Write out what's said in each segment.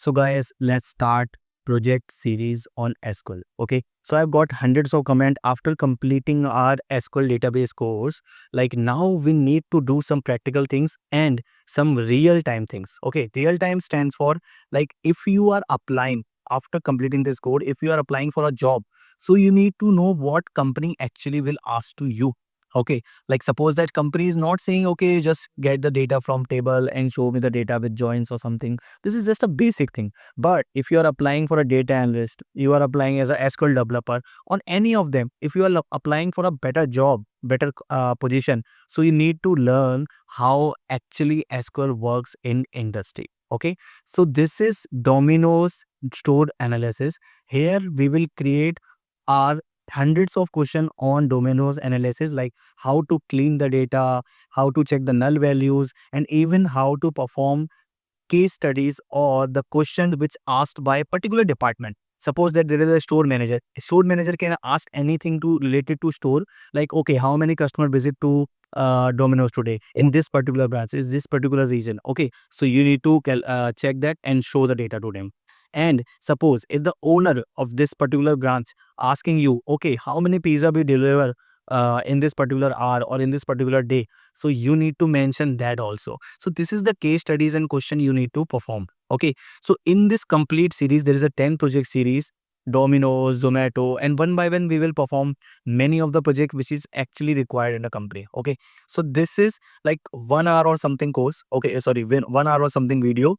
So guys, let's start project series on SQL. Okay. So I've got hundreds of comments after completing our SQL database course. Like now we need to do some practical things and some real time things. Okay. Real time stands for like if you are applying after completing this code, if you are applying for a job, so you need to know what company actually will ask to you. Okay, like suppose that company is not saying okay just get the data from table and show me the data with joins or something. This is just a basic thing. But if you are applying for a data analyst, you are applying as a SQL developer on any of them, if you are applying for a better job, better position, so you need to learn how actually SQL works in industry. Okay, so this is Domino's stored analysis. Here we will create our hundreds of questions on Domino's analysis, like how to clean the data, how to check the null values, and even how to perform case studies or the questions which asked by a particular department. Suppose that there is a store manager. A store manager can ask anything to related to store, like okay, how many customer visit to Domino's today in this particular branch, is this particular region. Okay, so you need to check that and show the data to them. And suppose if the owner of this particular branch asking you, okay, how many pizza we deliver in this particular hour or in this particular day, so you need to mention that also. So this is the case studies and question you need to perform. Okay, so in this complete series there is a 10 project series, Domino's, Zomato, and one by one we will perform many of the project which is actually required in a company. Okay, so this is like 1 hour or something course. Okay, sorry, 1 hour or something video.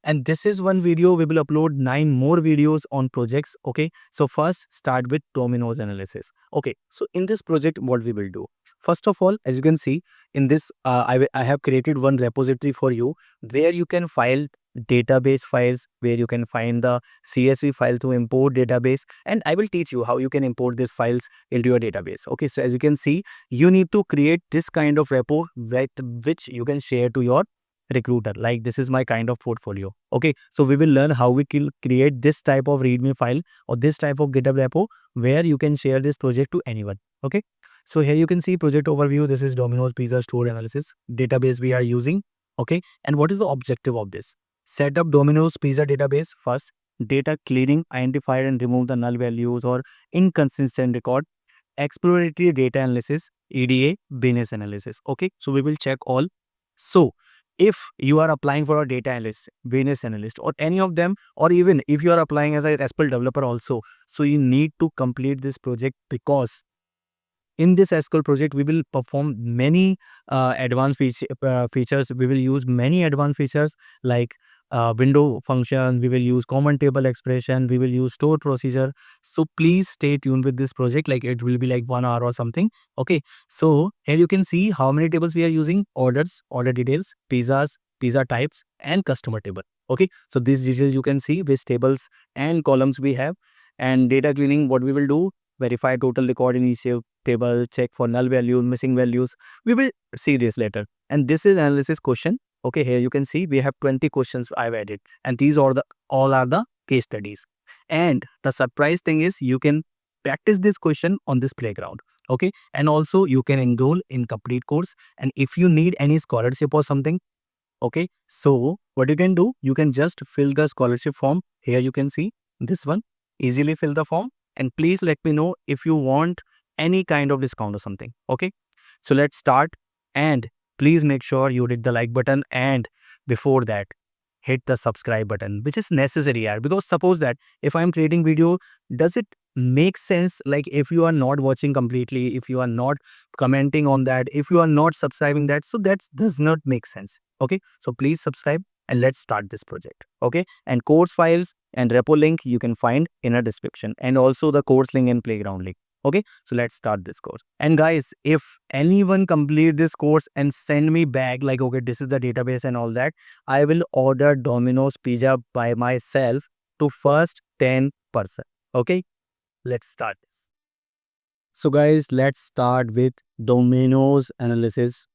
And this is one video. We will upload 9 more videos on projects. Okay, so first start with Domino's analysis. Okay, so in this project what we will do, first of all, as you can see in this, I have created one repository for you where you can file database files, where you can find the CSV file to import database, and I will teach you how you can import these files into your database. Okay, so as you can see, you need to create this kind of repo with which you can share to your recruiter. Like this is my kind of portfolio. Okay, so we will learn how we can create this type of readme file or this type of GitHub repo where you can share this project to anyone. Okay, so here you can see project overview. This is Domino's Pizza store analysis database we are using. Okay, and what is the objective of this? Set up Domino's Pizza database first. Data cleaning, identify and remove the null values or inconsistent record. Exploratory data analysis, EDA, business analysis. Okay, so we will check all. So if you are applying for a data analyst, business analyst, or any of them, or even if you are applying as a SQL developer also, so you need to complete this project, because in this SQL project, we will perform many advanced features. We will use many advanced features like window function. We will use common table expression. We will use store procedure. So please stay tuned with this project. Like it will be like 1 hour or something. Okay. So here you can see how many tables we are using: orders, order details, pizzas, pizza types, and customer table. Okay. So these details you can see which tables and columns we have. And data cleaning, what we will do: verify total record in each table, check for null values, missing values. We will see this later. And this is analysis question. Okay, here you can see we have 20 questions I've added, and these are the all are the case studies. And the surprise thing is you can practice this question on this playground. Okay, and also you can enroll in complete course. And if you need any scholarship or something, okay, so what you can do, you can just fill the scholarship form. Here you can see this one. Easily fill the form, and please let me know if you want any kind of discount or something. Okay, so let's start. And please make sure you hit the like button, and before that hit the subscribe button, which is necessary here. Because suppose that if I'm creating video, does it make sense? Like if you are not watching completely, if you are not commenting on that, if you are not subscribing that, so that does not make sense. Okay, so please subscribe and let's start this project. Okay, and course files and repo link you can find in a description, and also the course link and playground link. Okay, so let's start this course. And guys, if anyone complete this course and send me back like okay this is the database and all that, I will order Domino's pizza by myself to first 10%. Okay, let's start this. So guys, let's start with Domino's analysis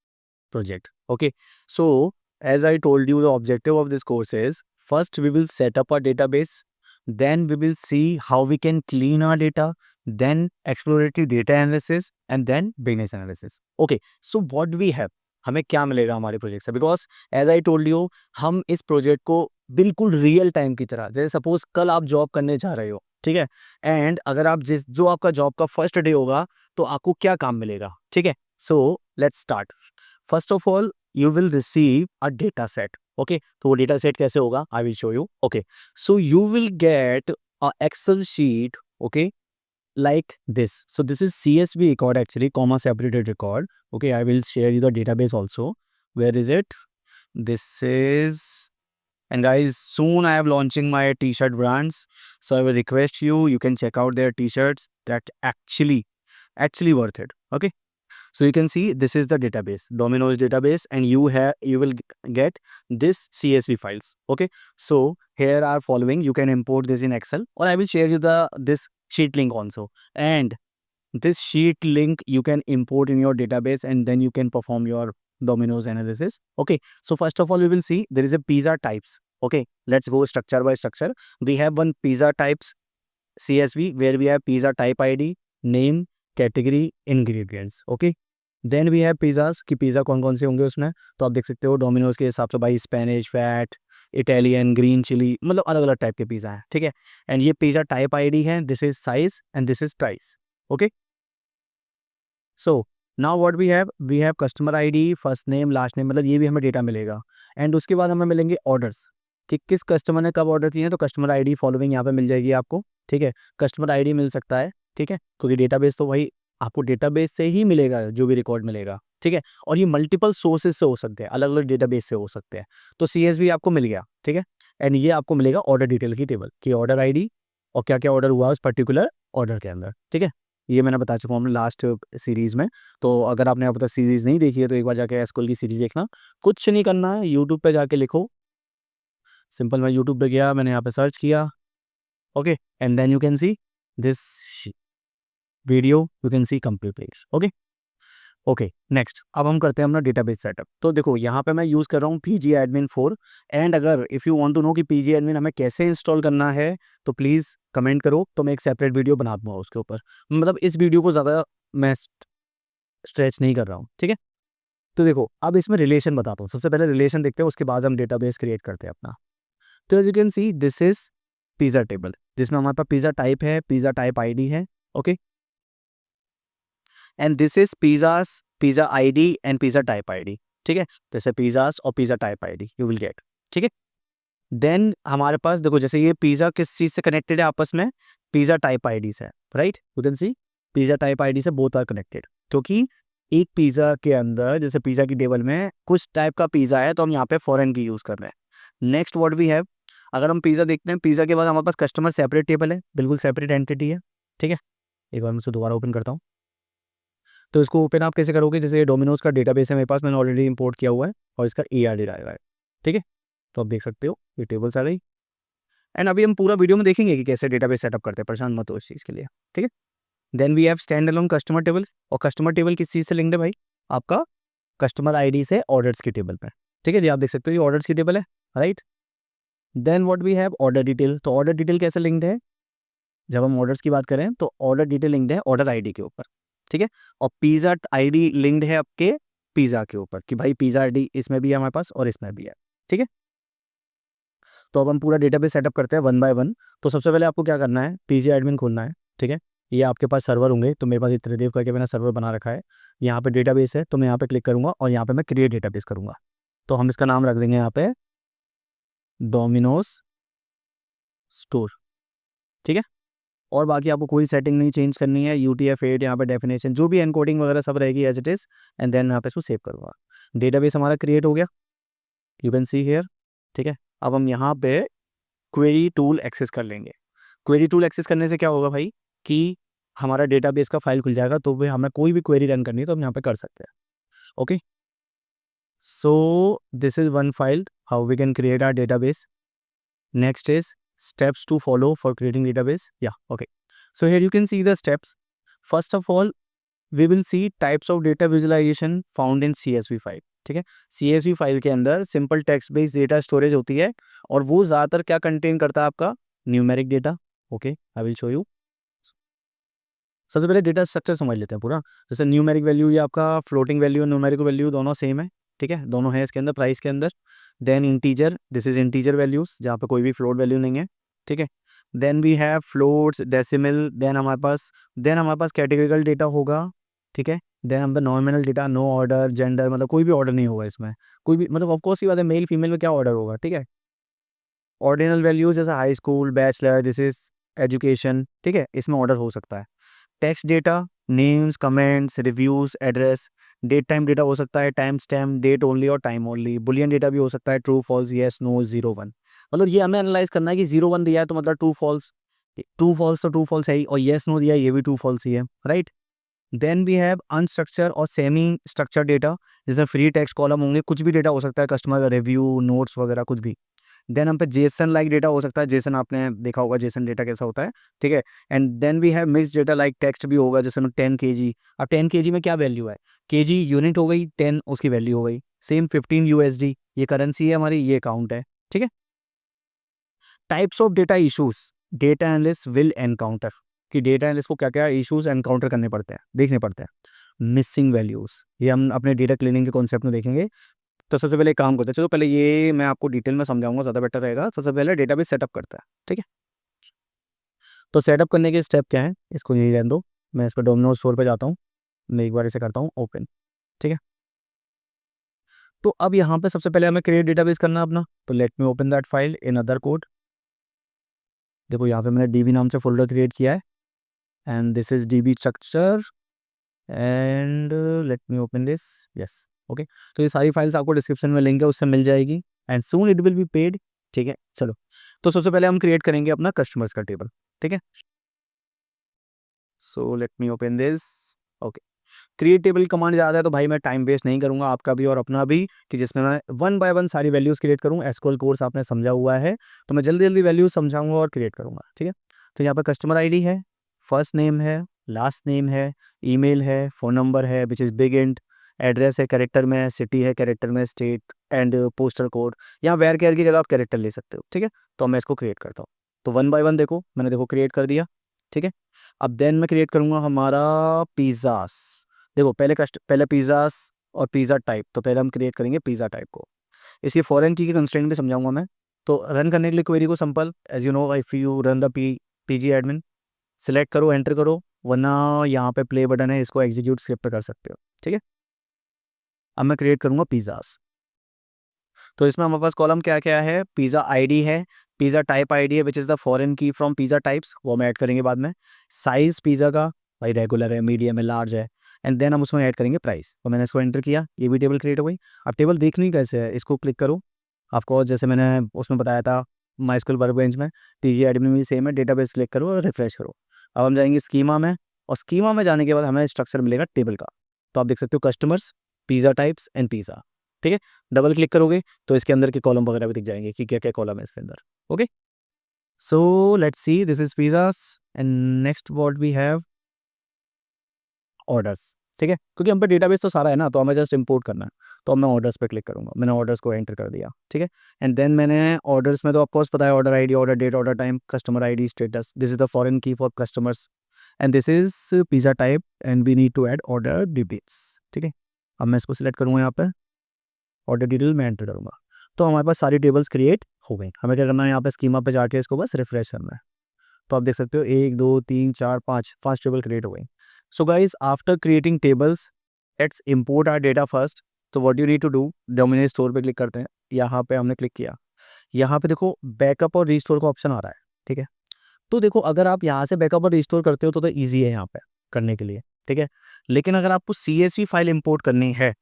project. Okay, so as I told you, the objective of this course is first we will set up a database, then we will see how we can clean our data, then exploratory data analysis, and then business analysis. Okay, so what we have? हमें क्या मिलेगा हमारे project से, because as I told you, हम इस project को बिल्कुल real time की तरह, जैसे सपोज कल आप जॉब करने जा रहे हो, ठीक है, एंड अगर आप जो आपका जॉब का फर्स्ट डे होगा तो आपको क्या काम मिलेगा, ठीक है। So let's start. First of all you will receive a data set, okay. तो वो डेटा सेट कैसे होगा, I will show you, okay. So you will get a excel sheet, okay, like this. So this is CSV record, actually comma separated record, okay. I will share you the database also. Where is it? This is, and guys, soon I am launching my t-shirt brands, so I will request you, you can check out their t-shirts that actually worth it, okay. So you can see this is the database, Domino's database, and you will get this CSV files, okay. So here are following, you can import this in Excel, or I will share you the this sheet link also, and this sheet link you can import in your database, and then you can perform your Domino's analysis, okay. So first of all, we will see there is a pizza types, okay. Let's go structure by structure. We have one pizza types CSV where we have pizza type ID, name, category, ingredients, okay. Then we have pizzas कि pizza कौन कौन से होंगे उसमें, तो आप देख सकते हो डोमिनोज़ के हिसाब से भाई Spanish, fat, Italian, green chilli, मतलब अलग अलग टाइप के पिज़्ज़ा हैं, ठीक है। एंड ये पिज़्ज़ा टाइप आईडी है, this is size and this is price, okay. So now what we have customer ID, first name, last name, मतलब ये भी हमें डेटा मिलेगा। एंड उसके बाद हमें मिलेंगे ऑर्डर्स कि किस कस्टमर ने कब ऑर्डर किए हैं, तो कस्टमर आईडी फॉलोइंग यहाँ पे मिल जाएगी आपको, ठीक है। कस्टमर आईडी मिल सकता है, ठीक है, क्योंकि डेटाबेस तो वही आपको डेटाबेस से ही मिलेगा जो भी रिकॉर्ड मिलेगा, ठीक है। और ये मल्टीपल सोर्सेज से हो सकते हैं, अलग अलग डेटाबेस से हो सकते हैं। तो CSV आपको मिल गया, ठीक है। एंड ये आपको मिलेगा ऑर्डर डिटेल की टेबल कि ऑर्डर आईडी और क्या क्या ऑर्डर हुआ उस पर्टिकुलर ऑर्डर के अंदर, ठीक है। ये मैंने बता चुका हूँ हमने लास्ट सीरीज में। तो अगर आपने अब तक सीरीज नहीं देखी है तो एक बार जाके एसक्यूएल की सीरीज देखना। कुछ नहीं करना है, यूट्यूब पे जाके लिखो, सिंपल, मैं यूट्यूब पे गया, मैंने यहाँ पे सर्च किया, okay, and then you can see this video, you can see complete page, okay. Okay, next अब हम करते हैं अपना डेटाबेस सेटअप। तो देखो यहाँ पे मैं यूज़ कर रहा हूँ pgadmin4, एंड अगर if you want to know कि pgadmin हमें कैसे इंस्टॉल करना है तो प्लीज़ कमेंट करो, तो मैं एक सेपरेट वीडियो बना दूँगा उसके ऊपर। मतलब इस वीडियो को ज़्यादा मैं स्ट्रेच नहीं कर रहा हूँ, ठीक है। तो देखो अब इसमें रिलेशन बताता हूँ, सबसे पहले रिलेशन देखते हैं, उसके बाद हम डेटाबेस क्रिएट करते हैं अपना। तो you can see this is pizza table, जिसमें हमारे पास पिज़्ज़ा टाइप है, पिज़्ज़ा टाइप आईडी है, okay. And this is pizza ID and pizza type ID, ठीक है। जैसे पिज़्ज़ास और pizza type ID you will gate, ठीक है। देन हमारे पास देखो, जैसे ये पिज़्ज़ा किस चीज़ से कनेक्टेड है आपस में, पिज़्ज़ा टाइप आईडी से, right. You can C pizza type ID से बोथ आर कनेक्टेड, क्योंकि एक पिज़्ज़ा के अंदर, जैसे पिज़्ज़ा की टेबल में कुछ टाइप का पिज़्ज़ा है तो हम यहाँ पे फॉरेन की यूज़ कर रहे हैं। नेक्स्ट व्हाट वी हैव, अगर हम पिज़्ज़ा देखते हैं, पिज़्ज़ा के बाद हमारे पास कस्टमर सेपरेट टेबल है, बिल्कुल सेपरेट एंटिटी है, ठीक है। एक बार मैं इसको दोबारा ओपन करता हूँ। तो इसको ओपन आप कैसे करोगे, जैसे डोमिनोज का डेटाबेस है मेरे पास, मैंने ऑलरेडी इंपोर्ट किया हुआ है और इसका ARD आएगा, ठीक है। तो आप देख सकते हो ये टेबल्स आ रही। एंड अभी हम पूरा वीडियो में देखेंगे कि कैसे डेटाबेस सेटअप करते हैं, परेशान मत हो इस चीज़ के लिए, ठीक है। Then we have stand alone customer table, और कस्टमर टेबल किस चीज़ से लिंक्ड है भाई, आपका कस्टमर आईडी से ऑर्डर्स की टेबल पे, ठीक है जी। आप देख सकते हो ये ऑर्डर्स की टेबल है, right. Then what we have order detail, तो ऑर्डर डिटेल कैसे लिंक्ड है, जब हम ऑर्डर्स की बात करें तो ऑर्डर डिटेल लिंक्ड है ऑर्डर आईडी के ऊपर, ठीक है। और पिज़्ज़ा आईडी लिंक्ड है आपके पिज़्ज़ा के ऊपर कि भाई पिज़्ज़ा आईडी इसमें भी है हमारे पास और इसमें भी है, ठीक है। तो अब हम पूरा डेटाबेस सेटअप करते हैं वन बाय वन। तो सबसे पहले आपको क्या करना है, पीजी एडमिन खोलना है, ठीक है। ये आपके पास सर्वर होंगे, तो मेरे पास ये त्रिदेव करके मैंने सर्वर बना रखा है। यहाँ पे डेटाबेस है, तो मैं यहाँ पे क्लिक करूँगा और यहाँ पे मैं क्रिएट डेटाबेस करूँगा। तो हम इसका नाम रख देंगे यहाँ पे डोमिनोज स्टोर, ठीक है। और बाकी आपको कोई सेटिंग नहीं चेंज करनी है, UTF-8 यहाँ पे डेफिनेशन जो भी एनकोडिंग वगैरह सब रहेगी as it is, and then यहाँ पे इसको सेव करूँगा। डेटाबेस हमारा क्रिएट हो गया, यू कैन सी हियर, ठीक है। अब हम यहाँ पे क्वेरी टूल एक्सेस कर लेंगे। क्वेरी टूल एक्सेस करने से क्या होगा भाई कि हमारा डेटाबेस का फाइल खुल जाएगा, तो वे हमें कोई भी क्वेरी रन करनी है तो हम यहाँ पे कर सकते हैं, okay. So this is one file how we can create our database. Next is steps to follow for creating database, yeah, okay. So here you can see the steps. First of all, we will see types of data visualization found in CSV file, ठीक है। CSV file के अंदर simple text based data storage होती है, और वो ज़्यादातर क्या कंटेन करता है आपका numeric data, okay. I will show you. सबसे पहले डेटा स्ट्रक्चर समझ लेते हैं पूरा। जैसे न्यूमेरिक वैल्यू, ये आपका फ्लोटिंग वैल्यू, न्यूमेरिक वैल्यू दोनों सेम है, ठीक है, दोनों है इसके अंदर प्राइस के अंदर। Then integer, this is integer values जहाँ पे कोई भी फ्लोट वैल्यू नहीं है, ठीक है। Then we have floats, decimal, then हमारे पास कैटेगरिकल डेटा होगा, ठीक है। देन हम पे nominal data, no order, gender, मतलब कोई भी ऑर्डर नहीं होगा इसमें, कोई भी, मतलब ऑफकोर्स ही बात है, मेल फीमेल में क्या ऑर्डर होगा, ठीक है। ऑर्डिनल वैल्यूज जैसे high school, bachelor, this is education, ठीक है, इसमें ऑर्डर हो सकता है। Text data, names, comments, reviews, address. Date time data हो सकता है टाइम स्टैम्प, डेट ओनली और टाइम ओनली। बुलियन डेटा भी हो सकता है ट्रू फॉल्स, येस नो, 0 1, मतलब ये हमें एनालाइज करना है कि 0 1 दिया है तो मतलब ट्रू फॉल्स, ट्रू फॉल्स तो ट्रू फॉल्स है ही, और येस नो दिया है ये भी ट्रू फॉल्स ही है, right. Then we have unstructure और सेमी स्ट्रक्चर डेटा, जैसे फ्री टेक्स्ट कॉलम होंगे, कुछ भी डेटा हो सकता है, कस्टमर का रिव्यू, नोट्स वगैरह कुछ भी। देन हम पे जेसन लाइक डेटा हो सकता है, जेसन आपने देखा होगा जेसन डेटा कैसा होता है, ठीक है। And then we have mix data like text भी होगा, जैसे 10 kg। अब 10 kg में क्या वैल्यू है, केजी यूनिट हो गई, 10 उसकी वैल्यू हो गई, सेम 15 USD, ये करेंसी है हमारी, ये अकाउंट है, ठीक है। Types of data issues, data analyst will encounter, कि डेटा एनालिस्ट को क्या क्या इशूज एनकाउंटर करने पड़ते हैं, देखने पड़ते हैं। मिसिंग वैल्यूज, ये हम अपने डेटा क्लीनिंग के कॉन्सेप्ट में देखेंगे। तो सबसे पहले एक काम करते हैं, चलो पहले ये मैं आपको डिटेल में समझाऊंगा, ज़्यादा बेटर रहेगा। सबसे पहले डेटाबेस सेटअप करता है, ठीक है। तो सेटअप करने के स्टेप क्या है, इसको यही रहने दो, मैं इस पर डोमिनोज स्टोर पे जाता हूँ, मैं एक बार इसे करता हूँ ओपन, ठीक है। तो अब यहाँ पे सबसे पहले हमें क्रिएट डेटाबेस करना है अपना, तो let me open that file in other code. देखो यहाँ पे मैंने डीबी नाम से फोल्डर क्रिएट किया है, and this is dB structure, and let me open this, yes, okay. तो ये सारी फाइल्स आपको डिस्क्रिप्शन में लिंक है, उससे मिल जाएगी, and soon it will be paid, ठीक है। चलो, तो सबसे पहले हम क्रिएट करेंगे अपना कस्टमर्स का टेबल, ठीक है। So let me open this, okay. Create table command ज़्यादा है तो भाई मैं टाइम वेस्ट नहीं करूंगा आपका भी और अपना भी, कि जिसमें मैं वन बाय वन सारी वैल्यूज़ क्रिएट करूँ। एसक्यूएल कोर्स आपने समझा हुआ है, तो मैं जल्दी जल्दी वैल्यूज समझाऊंगा और क्रिएट करूंगा, ठीक है। तो यहाँ पर कस्टमर आईडी है, फर्स्ट नेम है, लास्ट नेम है, ईमेल है, फ़ोन नंबर है which is big int, address है कैरेक्टर में, सिटी है कैरेक्टर में, स्टेट एंड पोस्टल कोड, यहाँ वेर केयर की जगह आप कैरेक्टर ले सकते हो, ठीक है। तो मैं इसको क्रिएट करता हूँ, तो वन बाय वन देखो, मैंने देखो क्रिएट कर दिया, ठीक है। अब देन मैं क्रिएट करूँगा हमारा पिज़्ज़ास। देखो पहले पिज़्ज़ास और पिज़्ज़ा टाइप, तो पहले हम क्रिएट करेंगे पिज़्ज़ा टाइप को। इसकी फॉरेन की कंस्ट्रेंट भी समझाऊंगा मैं। तो रन करने के लिए क्वेरी को simple as you know, if you run the PG admin, select करो, एंटर करो, वरना यहाँ पे प्ले बटन है, इसको एग्जीक्यूट स्क्रिप्ट पे कर सकते हो, ठीक है। अब मैं क्रिएट करूँगा पिज़्ज़ास। तो इसमें हमारे पास कॉलम क्या क्या है, पिज़्ज़ा आईडी है, पिज़्ज़ा टाइप आईडी है विच इज़ द फॉरेन की फ्रॉम पिज़्ज़ा टाइप्स, वो हम ऐड करेंगे बाद में। साइज़ पिज़्ज़ा का भाई रेगुलर है, मीडियम है, लार्ज है, एंड देन हम उसमें ऐड करेंगे प्राइस। तो मैंने इसको एंटर किया, ये भी टेबल क्रिएट हो गई। अब टेबल देखनी कैसे है, इसको क्लिक करो, आपको जैसे मैंने उसमें बताया था माई स्कूल वर्कबेंच में, पीजी एडमिन में भी सेम है, डेटाबेस क्लिक करो और रिफ्रेश करो। अब हम जाएंगे स्कीमा में, और स्कीमा में जाने के बाद हमें स्ट्रक्चर मिलेगा टेबल का। तो आप देख सकते हो customers, pizza types and pizza, ठीक है। डबल क्लिक करोगे तो इसके अंदर के कॉलम वगैरह भी दिख जाएंगे कि क्या क्या कॉलम है इसके अंदर, okay. So let's see, this is pizzas, and next what we have orders, ठीक है। क्योंकि हम पे डेटाबेस तो सारा है ना, तो हमें जस्ट इंपोर्ट करना है। तो अब मैं ऑर्डर्स पे क्लिक करूंगा, मैंने ऑर्डर्स को एंटर कर दिया, ठीक है। एंड देन मैंने ऑर्डर्स में तो ऑफकोर्स पता है, order ID, order date, order time, customer ID, status, this is the foreign key for customers, and this is pizza type, and we need to add order details, ठीक है। अब मैं इसको सिलेक्ट करूंगा, यहाँ पे ऑर्डर डिटेल मैं enter करूंगा। तो हमारे पास सारी टेबल्स क्रिएट हो गई। हमें क्या करना है, यहाँ पे स्कीमा पे जाके इसको बस रिफ्रेश करना है। तो आप देख सकते हो 1 2 3 4 5 टेबल क्रिएट हो गई। So guys after creating tables, let's import our data first. तो what you need to do, dominate store पे क्लिक करते हैं, यहाँ पे हमने क्लिक किया, यहाँ पे देखो बैकअप और रिस्टोर का ऑप्शन आ रहा है, ठीक है। तो देखो अगर आप यहाँ से बैकअप और रिस्टोर करते हो तो ईजी है यहाँ पे करने के लिए, ठीक है। लेकिन अगर आपको CSV फाइल इंपोर्ट करनी है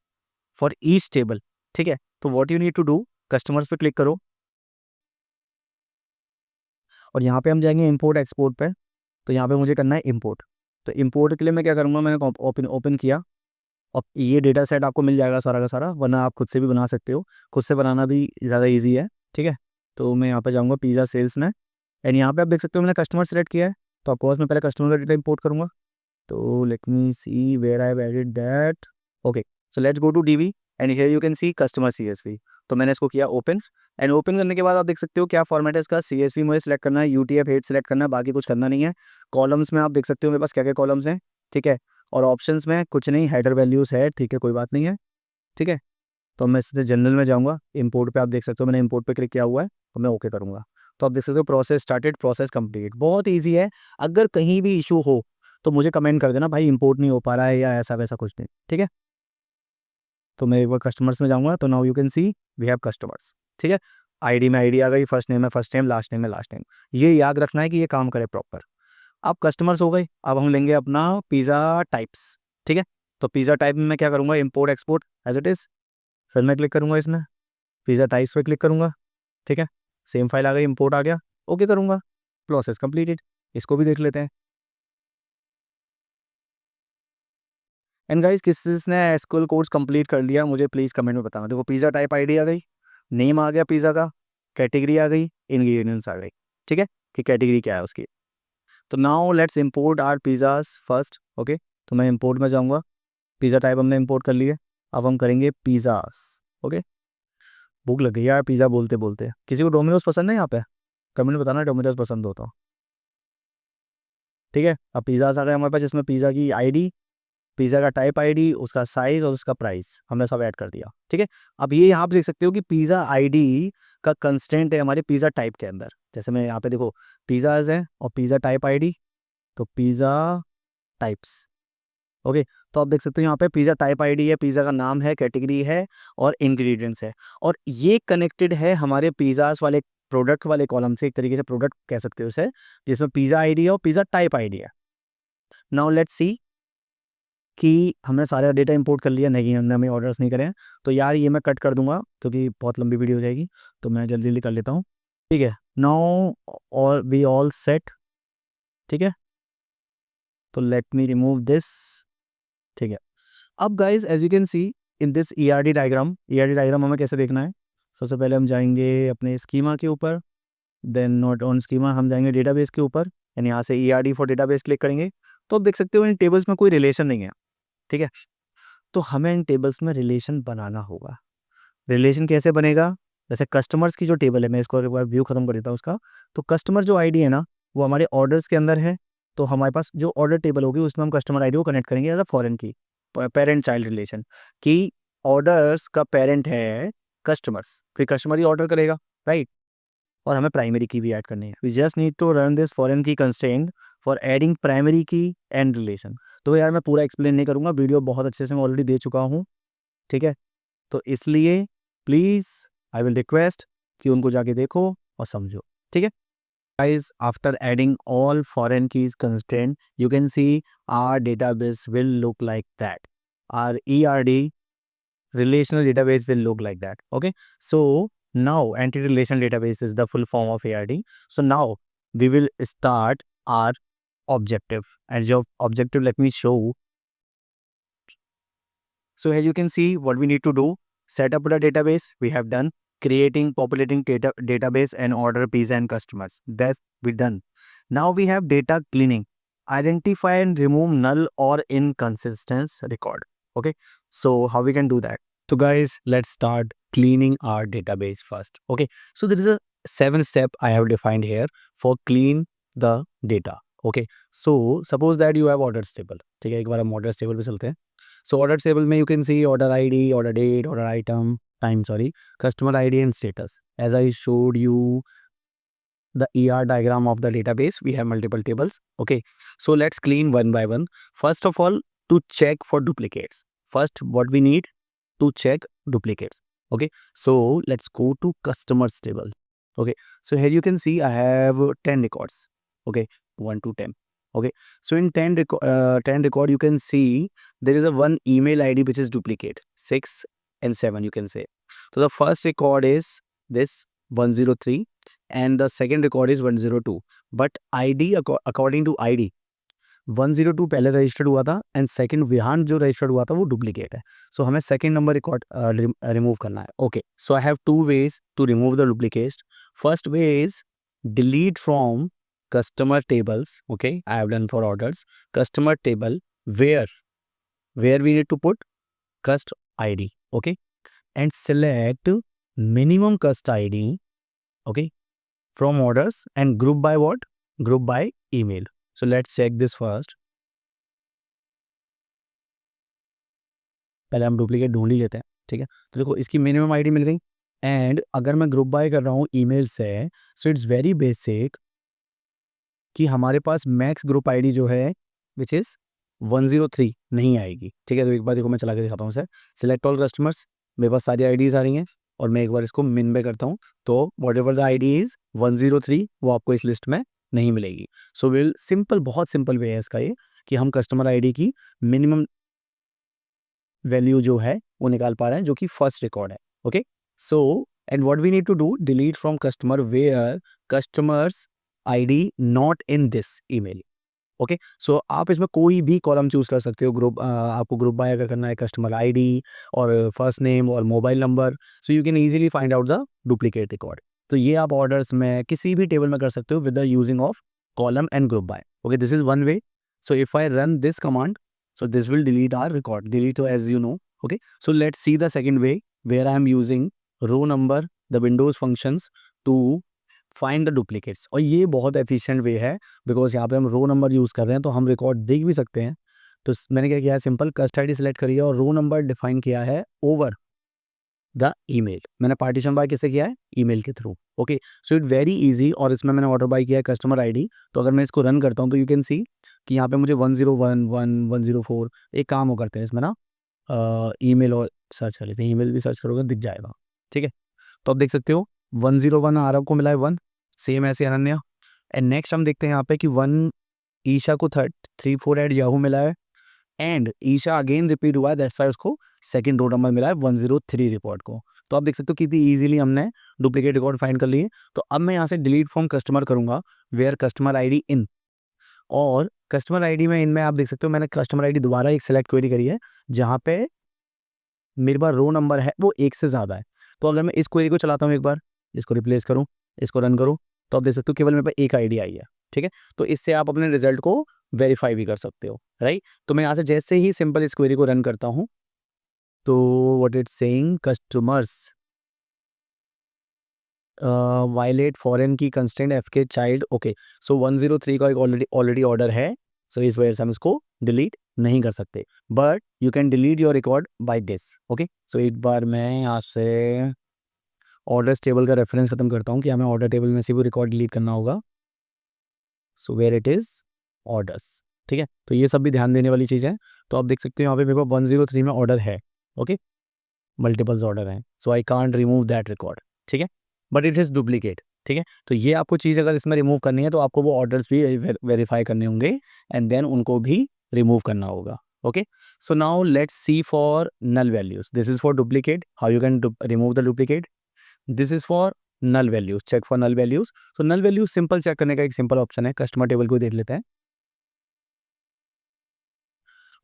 फॉर ईच टेबल, ठीक है, तो what you need to do, customers पे क्लिक करो, और यहाँ पे हम जाएंगे इंपोर्ट एक्सपोर्ट पे। तो यहाँ पे मुझे करना है इंपोर्ट। तो इंपोर्ट के लिए मैं क्या करूँगा, मैंने ओपन ओपन किया, अब ये डेटा सेट आपको मिल जाएगा सारा का सारा, वरना आप खुद से भी बना सकते हो, खुद से बनाना भी ज़्यादा ईजी है, ठीक है। तो मैं यहाँ पे जाऊँगा पिज़्ज़ा सेल्स में, एंड यहाँ पे आप देख सकते हो मैंने कस्टमर सेलेक्ट किया है। तो ऑफकोर्स मैं पहले कस्टमर का डेटा इंपोर्ट करूँगा। तो let me see where I added that, okay. So let's go to DB and here you can see customer CSV। तो मैंने इसको किया ओपन, एंड ओपन करने के बाद आप देख सकते हो क्या फॉर्मेट है इसका। CSV मुझे सेलेक्ट करना है, UTF-8 सेलेक्ट करना है, बाकी कुछ करना नहीं है। कॉलम्स में आप देख सकते हो मेरे पास क्या क्या कॉलम्स हैं, ठीक है। और ऑप्शंस में कुछ नहीं, हेडर वैल्यूज है, ठीक है, कोई बात नहीं है, ठीक है। तो मैं सीधे जनरल में जाऊँगा, इंपोर्ट पे आप देख सकते हो मैंने इंपोर्ट पे क्लिक किया हुआ है, तो मैं ओके करूँगा। तो आप देख सकते हो प्रोसेस स्टार्टेड, प्रोसेस कंप्लीट। बहुत ईजी है। अगर कहीं भी इशू हो तो मुझे कमेंट कर देना भाई इंपोर्ट नहीं हो पा रहा है या ऐसा वैसा कुछ नहीं, ठीक है। तो मैं एक बार कस्टमर्स में जाऊँगा, तो now you can see we have customers, ठीक है। आईडी में आईडी आ गई, फर्स्ट नेम है फर्स्ट नेम, लास्ट नेम है लास्ट नेम। ये याद रखना है कि ये काम करे प्रॉपर। अब कस्टमर्स हो गए, अब हम लेंगे अपना पिज़्ज़ा टाइप्स, ठीक है। तो पिज़्ज़ा टाइप में मैं क्या करूँगा, import export as it is. फिर मैं क्लिक करूँगा इसमें, पिज़्ज़ा टाइप्स पे क्लिक करूँगा, ठीक है। सेम फाइल आ गई, इंपोर्ट आ गया, ओके करूँगा, प्रोसेस कंप्लीटेड। इसको भी देख लेते हैं। एंड गाइस किसने एसक्यूएल कोर्स कंप्लीट कर लिया मुझे प्लीज़ कमेंट में बताना। देखो पिज़्ज़ा टाइप आईडी आ गई, नेम आ गया पिज़्ज़ा का, कैटेगरी आ गई, इंग्रेडिएंट्स आ गई, ठीक है, कि कैटेगरी क्या है उसकी। तो now let's import our pizzas first, okay. तो मैं इंपोर्ट में जाऊँगा, पिज़्ज़ा टाइप हमने इंपोर्ट कर लिए, अब हम करेंगे पिज़्ज़ास, ओके। भूख लग गई यार पिज़्ज़ा बोलते बोलते। किसी को डोमिनोज पसंद है यहाँ पे? कमेंट में बताना डोमिनोज पसंद हो तो, ठीक है। अब पिज़्ज़ास आ गए हमारे पास, जिसमें पिज़्ज़ा की आईडी, पिज़्ज़ा का टाइप आईडी, उसका साइज़ और उसका प्राइस हमने सब ऐड कर दिया, ठीक है। अब ये यहाँ पे देख सकते हो कि पिज़्ज़ा आईडी का कंस्टेंट है हमारे पिज़्ज़ा टाइप के अंदर। जैसे मैं यहाँ पे देखो पिज़्ज़ाज़ है और पिज़्ज़ा टाइप आईडी, तो पिज़्ज़ा टाइप्स, ओके। तो आप देख सकते हो यहाँ पे पिज़्ज़ा टाइप आईडी है, पिज़्ज़ा का नाम है, कैटेगरी है और इंग्रेडिएंट्स है। और ये कनेक्टेड है हमारे पिज़्ज़ास वाले प्रोडक्ट वाले कॉलम से, एक तरीके से प्रोडक्ट कह सकते हो उसे, जिसमें पिज़्ज़ा आईडी है और पिज़्ज़ा टाइप आईडी है। नाउ लेट्स सी कि हमने सारा डेटा इंपोर्ट कर लिया, नहीं हमने हमें ऑर्डर्स नहीं करे हैं। तो यार ये मैं कट कर दूंगा क्योंकि बहुत लंबी वीडियो हो जाएगी, तो मैं जल्दी जल्दी कर लेता हूँ, ठीक है। नाउ और वी ऑल सेट, ठीक है। तो लेट मी रिमूव दिस, ठीक है। अब guys as you can see in this ERD diagram हमें कैसे देखना है। सबसे पहले हम जाएंगे अपने स्कीमा के ऊपर, देन नॉट ऑन स्कीमा हम जाएंगे डेटाबेस के ऊपर, एंड यहाँ से ERD फॉर डेटाबेस क्लिक करेंगे। तो आप देख सकते हो इन टेबल्स में कोई रिलेशन नहीं है, ठीक है। तो हमें इन टेबल्स में रिलेशन बनाना होगा। रिलेशन कैसे बनेगा, जैसे कस्टमर्स की जो टेबल है, मैं इसको एक बार व्यू खत्म कर देता हूँ उसका। तो कस्टमर जो आईडी है ना वो हमारे ऑर्डर्स के अंदर है, तो हमारे पास जो ऑर्डर टेबल होगी उसमें हम कस्टमर आईडी को कनेक्ट करेंगे as a foreign key, parent child relation कि ऑर्डर्स का पेरेंट है कस्टमर्स, फिर कस्टमर ही ऑर्डर करेगा, राइट। और हमें प्राइमरी की भी ऐड करनी है। We just need to run this foreign key constraint for adding primary key and relation. तो यार मैं पूरा एक्सप्लेन नहीं करूंगा, वीडियो बहुत अच्छे से मैं ऑलरेडी दे चुका हूँ, ठीक है। तो इसलिए प्लीज़ आई विल रिक्वेस्ट कि उनको जाके देखो और समझो, ठीक है। Guys, after adding all foreign keys constraint, you can see our database will look like that. Our ERD relational database will look like that. Okay. So now entity relation database is the full form of ERD. So now we will start our objective, and your objective, let me show. So here you can see what we need to do. Set up the database we have done. Creating, populating database and order pizza and customers. That's we done. Now we have data cleaning. Identify and remove null or inconsistent record. Okay. So how we can do that? So guys, let's start cleaning our database first. Okay. So there is a 7-step I have defined here for clean the data. Okay. So suppose that you have orders table. ठीक है, एक बार हम orders table पे चलते हैं. So order table में you can see order ID, order date, order item, time, customer ID and status. As I showed you the ER diagram of the database, we have multiple tables. Okay, so let's clean one by one. First of all, to check for duplicates. First, what we need to check duplicates. Okay, so let's go to customers table. Okay, so here you can see I have 10 records. Okay, 1 to 10. Okay, so in 10 record you can see there is a one email ID which is duplicate, 6 and 7 you can say. So the first record is this 103 and the second record is 102, but ID according to ID 102 पहले registered हुआ था and second Vihaan जो registered हुआ था वो duplicate है। सो हमें second number record remove करना है। Okay, so I have 2 ways to remove the duplicates. First way is delete from customer tables. Okay, I have done for orders customer table where we need to put cust ID. Okay, and select minimum cust ID, okay, from orders and group by what? Group by email. So let's check this first. पहले हम duplicate ढूंढ ही लेते हैं, ठीक है। तो देखो इसकी मिनिमम आईडी मिल गई, एंड अगर मैं ग्रुप बाय कर रहा हूँ ईमेल से, सो इट्स वेरी बेसिक कि हमारे पास मैक्स ग्रुप आईडी जो है विच इज़ 103 नहीं आएगी, ठीक है। तो एक बार देखो मैं चला के दिखाता हूँ सर। सिलेक्ट ऑल कस्टमर्स, मेरे पास सारी आईडीज़ आ रही हैं, और मैं एक बार इसको मिन पे करता हूँ, तो whatever the ID is 103 वो आपको इस लिस्ट में नहीं मिलेगी। सो विल सिंपल, बहुत सिंपल वे है इसका ये, कि हम कस्टमर आईडी की मिनिमम वैल्यू जो है वो निकाल पा रहे हैं, जो कि फर्स्ट रिकॉर्ड है, okay. So and what we need to do, delete from customer where customers ID not in this email, okay. So आप इसमें कोई भी कॉलम चूज कर सकते हो, ग्रुप आपको ग्रुप बाय अगर करना है कस्टमर आईडी और फर्स्ट नेम और mobile number, so you can easily find out the duplicate record. तो ये आप ऑर्डर्स में किसी भी टेबल में कर सकते हो with the using of column and group by, okay. This is one way. So if I run this command, so this will delete our record, delete as you know, okay। So let's see the second way where I am using row number, the windows functions to find the duplicates। और ये बहुत efficient way है, because यहाँ पे हम row number use कर रहे हैं तो हम रिकॉर्ड देख भी सकते हैं। तो मैंने क्या किया है, सिंपल कस्ट आईडी सेलेक्ट करी है और रो नंबर डिफाइन किया है ओवर द ईमेल। मैंने पार्टीशन बाय किससे किया है, ईमेल के through, okay. So it very easy, और इसमें मैंने ऑर्डर बाय किया है कस्टमर आईडी। तो अगर मैं इसको रन करता हूँ तो यू कैन सी कि यहाँ पे मुझे 101, 104, एक काम हो करते हैं इसमें ना, ईमेल और सर्च कर लेते हैं, ईमेल भी सर्च करोगे दिख जाएगा, ठीक है। तो आप देख सकते हो 101 आरव को मिला है 1, सेम ऐसे अनन्या। एंड नेक्स्ट हम देखते हैं यहाँ पे कि 1 ईशा को 34@yahoo मिला है, एंड ईशा अगेन रिपीट हुआ है, दैट्स वाई उसको सेकंड रो नंबर मिला है 103 रिकॉर्ड को। तो आप देख सकते हो कितनी इजीली हमने डुप्लीकेट रिकॉर्ड फाइंड कर लिए। तो अब मैं यहाँ से डिलीट फ्रॉम कस्टमर करूंगा वेयर कस्टमर आईडी इन, और कस्टमर आईडी में इनमें आप देख सकते हो मैंने कस्टमर आईडी दोबारा एक सेलेक्ट क्वेरी करी है जहाँ पे मेरे पास रो नंबर है वो एक से ज़्यादा है। तो अगर मैं इस क्वेरी को चलाता हूँ एक बार, इसको रिप्लेस करूँ, इसको रन करूँ, तो आप देख सकते हो केवल मेरे पास एक आईडी आई है, ठीक है। तो इससे आप अपने रिजल्ट को वेरीफाई भी कर सकते हो, राइट। तो मैं यहाँ से जैसे ही सिंपल इस क्वेरी को रन करता हूँ, तो what it's saying, customers violate foreign key constraint F K child, okay. So 103 का एक ऑलरेडी ऑर्डर है, सो इस वजह से हम इसको डिलीट नहीं कर सकते, but you can delete your record by this, okay. So एक बार मैं यहाँ से ऑर्डर्स टेबल का रेफरेंस खत्म करता हूँ कि हमें ऑर्डर टेबल में से भी रिकॉर्ड डिलीट करना होगा। So where it is orders, ठीक है। तो ये सब भी ध्यान देने वाली चीज़ है। तो आप देख सकते हो यहाँ पे मेरे पास 103 में ऑर्डर है, ओके, मल्टीपल्स ऑर्डर हैं, so I can't remove that record, ठीक है, बट इट इज़ डुप्लीकेट, ठीक है। तो ये आपको चीज़ अगर इसमें रिमूव करनी है तो आपको वो ऑर्डर्स भी वेरीफाई करने होंगे, एंड देन उनको भी रिमूव करना होगा, okay. So now let's see for null values, this is for duplicate, how you can remove the duplicate. This is for null values, check for null values. तो null values simple check करने का एक simple option है, customer table को देख लेते हैं,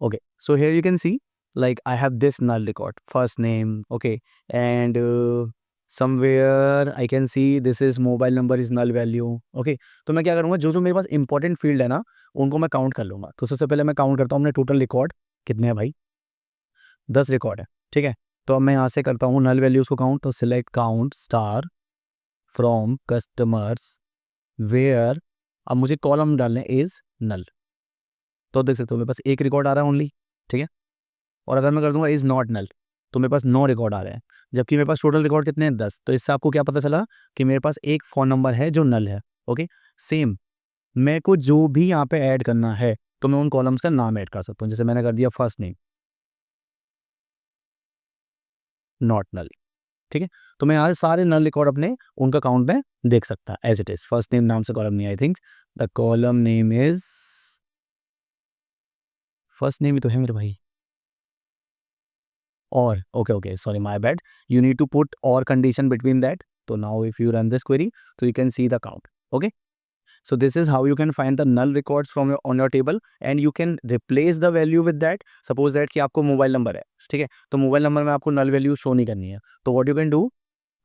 okay. So here you can see like I have this null record, first name, okay, and somewhere I can see this is mobile number is null value, okay। तो मैं क्या करूँगा, जो जो मेरे पास इंपॉर्टेंट फील्ड है ना उनको मैं काउंट कर लूँगा। तो सबसे पहले मैं काउंट करता हूँ अपने टोटल रिकॉर्ड कितने हैं भाई, 10 रिकॉर्ड है, ठीक है। तो अब मैं यहाँ से करता हूँ नल वैल्यूज़ को काउंट, तो select count star from customers where, अब मुझे कॉलम डालने इज नल। तो देख सकते हो मेरे पास एक रिकॉर्ड आ रहा है ओनली, ठीक है। और अगर मैं कर दूंगा इज नॉट नल, तो मेरे पास 9 रिकॉर्ड आ रहे हैं, जबकि मेरे पास टोटल रिकॉर्ड कितने हैं, 10। तो इससे आपको क्या पता चला कि मेरे पास एक फ़ोन नंबर है जो नल है, ओके। सेम मेरे को जो भी यहाँ पे ऐड करना है तो मैं उन कॉलम्स का नाम ऐड कर सकता हूँ, जैसे मैंने कर दिया फर्स्ट नेम नॉट नल, ठीक है। तो मैं यहाँ से सारे नल रिकॉर्ड अपने उनका काउंट में देख सकता as it is. First name नाम से कॉलम नहीं, I think the column name is first name ही तो है मेरे भाई, और okay, sorry, my bad, you need to put or condition between that। so now if you run this query, so you can see the count, okay। so this is how you can find the null records from your on your table, and you can replace the value with that। suppose that कि आपको mobile number है, ठीक है, तो mobile number में आपको null value show नहीं करनी है, तो what you can do,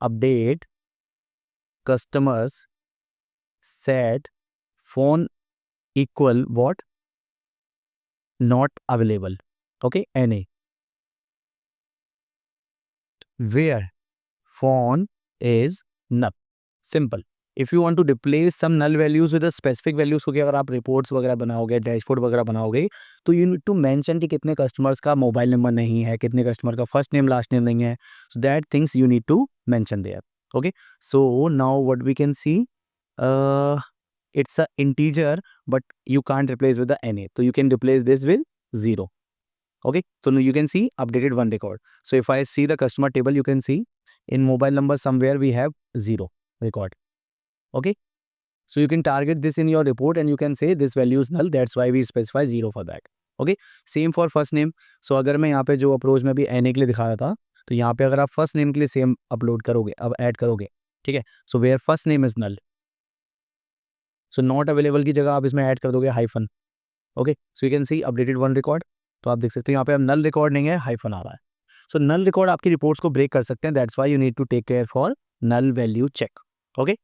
update customers set phone equal what, not available, okay, NA, where phone is null. Simple. If you want to replace some null values with a specific values, क्योंकि अगर आप reports वगैरह बनाओगे, dashboard वगैरह बनाओगे, तो you need to mention कि कितने कस्टमर्स का मोबाइल नंबर नहीं है, कितने कस्टमर का फर्स्ट नेम लास्ट नेम नहीं है. So that things you need to mention there. Okay, so now what we can see, it's a integer but you can't replace with the NA, so you can replace this with 0. Okay, so now you can see updated one record. So if I see the customer table, you can see in mobile number somewhere we have 0 record. Okay, so you can target this in your report and you can say this value is null, that's why we specify 0 for that. Okay, same for first name. So अगर मैं यहाँ पे जो approach में भी NA के लिए दिखा रहा था, तो यहाँ पे अगर आप फर्स्ट नेम के लिए सेम अपलोड करोगे, अब ऐड करोगे, ठीक है, so where first name is null, so not available की जगह आप इसमें ऐड कर दोगे hyphen. Okay, so you can see updated one record. तो आप देख सकते हो यहाँ पे अब नल रिकॉर्ड नहीं है, हाइफन आ रहा है. सो नल रिकॉर्ड आपकी रिपोर्ट्स को ब्रेक कर सकते हैं, that's why you need to take care for null value check. Okay,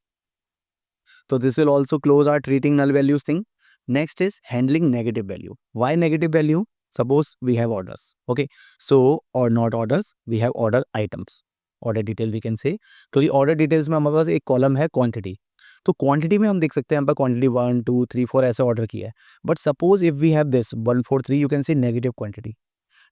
so this will also close our treating null values thing. Next is handling negative value. Why negative value? Suppose we have orders. Okay, so or not orders, we have order items, order detail we can say. तो ये order details में हमारे पास एक column है quantity. तो quantity में हम देख सकते हैं, हम पर क्वांटिटी 1 2 3 4 ऐसे ऑर्डर किया है. But suppose if we have this 1 4 3, you can say negative quantity.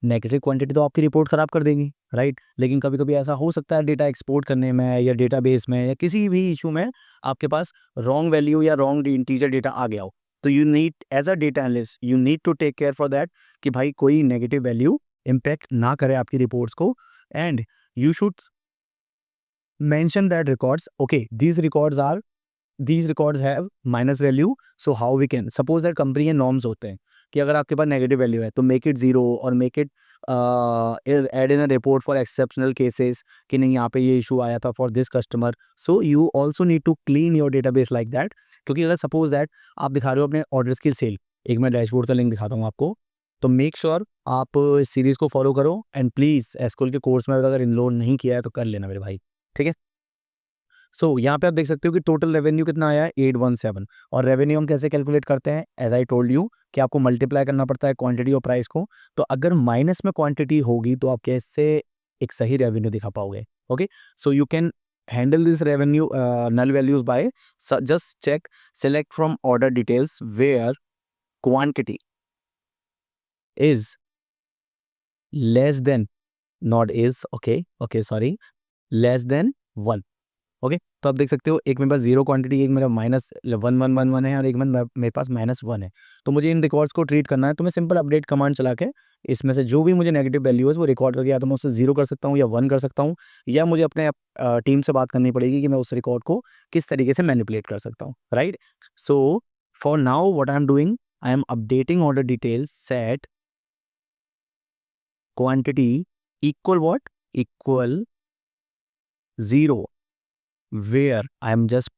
Negative quantity तो आपकी रिपोर्ट खराब कर देगी, राइट. लेकिन कभी कभी ऐसा हो सकता है डेटा एक्सपोर्ट करने में या डेटाबेस में या किसी भी इशू में आपके पास रॉन्ग वैल्यू या रॉन्ग इंटीजर डेटा आ गया हो. तो you need as a data analyst you need to take care for that कि भाई कोई नेगेटिव वैल्यू इम्पैक्ट ना करे आपकी रिपोर्ट्स को. And you should mention that records, okay these records are, these records have minus value. So how we can suppose that company के norms होते हैं कि अगर आपके पास नेगेटिव वैल्यू है तो मेक इट 0 और make it add in a report for exceptional cases कि नहीं यहाँ पे ये इशू आया था for this customer. So you also need to clean your database like that. क्योंकि अगर सपोज दैट आप दिखा रहे हो अपने ऑर्डर्स की सेल, एक मैं डैशबोर्ड का लिंक दिखाता हूँ आपको, तो मेक श्योर आप इस सीरीज को फॉलो करो एंड प्लीज एसक्यूएल के कोर्स में अगर इनरोल नहीं किया है तो कर लेना मेरे भाई, ठीक है. सो यहाँ पे आप देख सकते हो कि टोटल रेवेन्यू कितना आया है 817. और रेवेन्यू हम कैसे कैलकुलेट करते हैं, एज आई टोल्ड यू कि आपको मल्टीप्लाई करना पड़ता है क्वांटिटी और प्राइस को. तो अगर माइनस में क्वांटिटी होगी तो आप कैसे एक सही रेवेन्यू दिखा पाओगे. Okay, so you can handle this revenue null values by just check select from order details where quantity is less than, not is, okay sorry, less than 1. Okay, तो आप देख सकते हो एक मेरे पास 0 क्वांटिटी, एक मेरा -1111 है और एक मेरे पास -1 है. तो मुझे इन रिकॉर्ड्स को ट्रीट करना है, तो मैं सिंपल अपडेट कमांड चला के इसमें से जो भी मुझे नेगेटिव वैल्यू है वो रिकॉर्ड करके या तो मैं उससे 0 कर सकता हूँ या 1 कर सकता हूँ, या मुझे अपने टीम से बात करनी पड़ेगी कि मैं उस रिकॉर्ड को किस तरीके से मैनिपुलेट कर सकता हूँ, right. So for now what I am doing, I am updating order details, set quantity equal what, equal 0, where I am just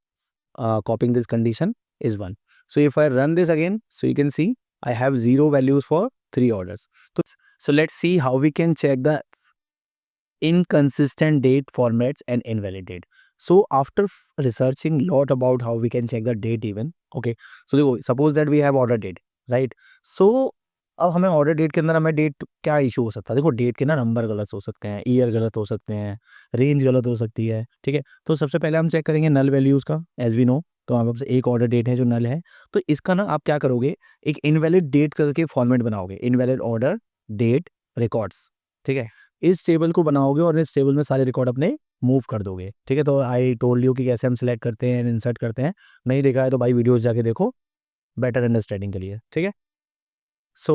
copying this condition is 1. So if I run this again, so you can see I have 0 values for 3 orders. So let's see how we can check the inconsistent date formats and invalid date. So after researching lot about how we can check the date even, okay, so देखो suppose that we have order date, right. So अब हमें order date के अंदर हमें date क्या issue हो सकता है, देखो डेट के ना नंबर गलत हो सकते हैं, ईयर गलत हो सकते हैं, रेंज गलत हो सकती है, ठीक है. तो सबसे पहले हम चेक करेंगे नल वैल्यूज़ का, एज वी नो. तो हमारे पास एक ऑर्डर डेट है जो नल है, तो इसका ना आप क्या करोगे, एक इनवैलिड डेट करके फॉर्मेट बनाओगे, इनवैलिड ऑर्डर डेट रिकॉर्ड्स, ठीक है. इस टेबल को बनाओगे और इस टेबल में सारे रिकॉर्ड अपने मूव कर दोगे, ठीक है. तो आई टोल्ड यू कि कैसे हम सिलेक्ट करते हैं, इंसर्ट करते हैं. नहीं देखा है तो भाई वीडियोज़ जाके देखो बेटर अंडरस्टैंडिंग के लिए, ठीक है. सो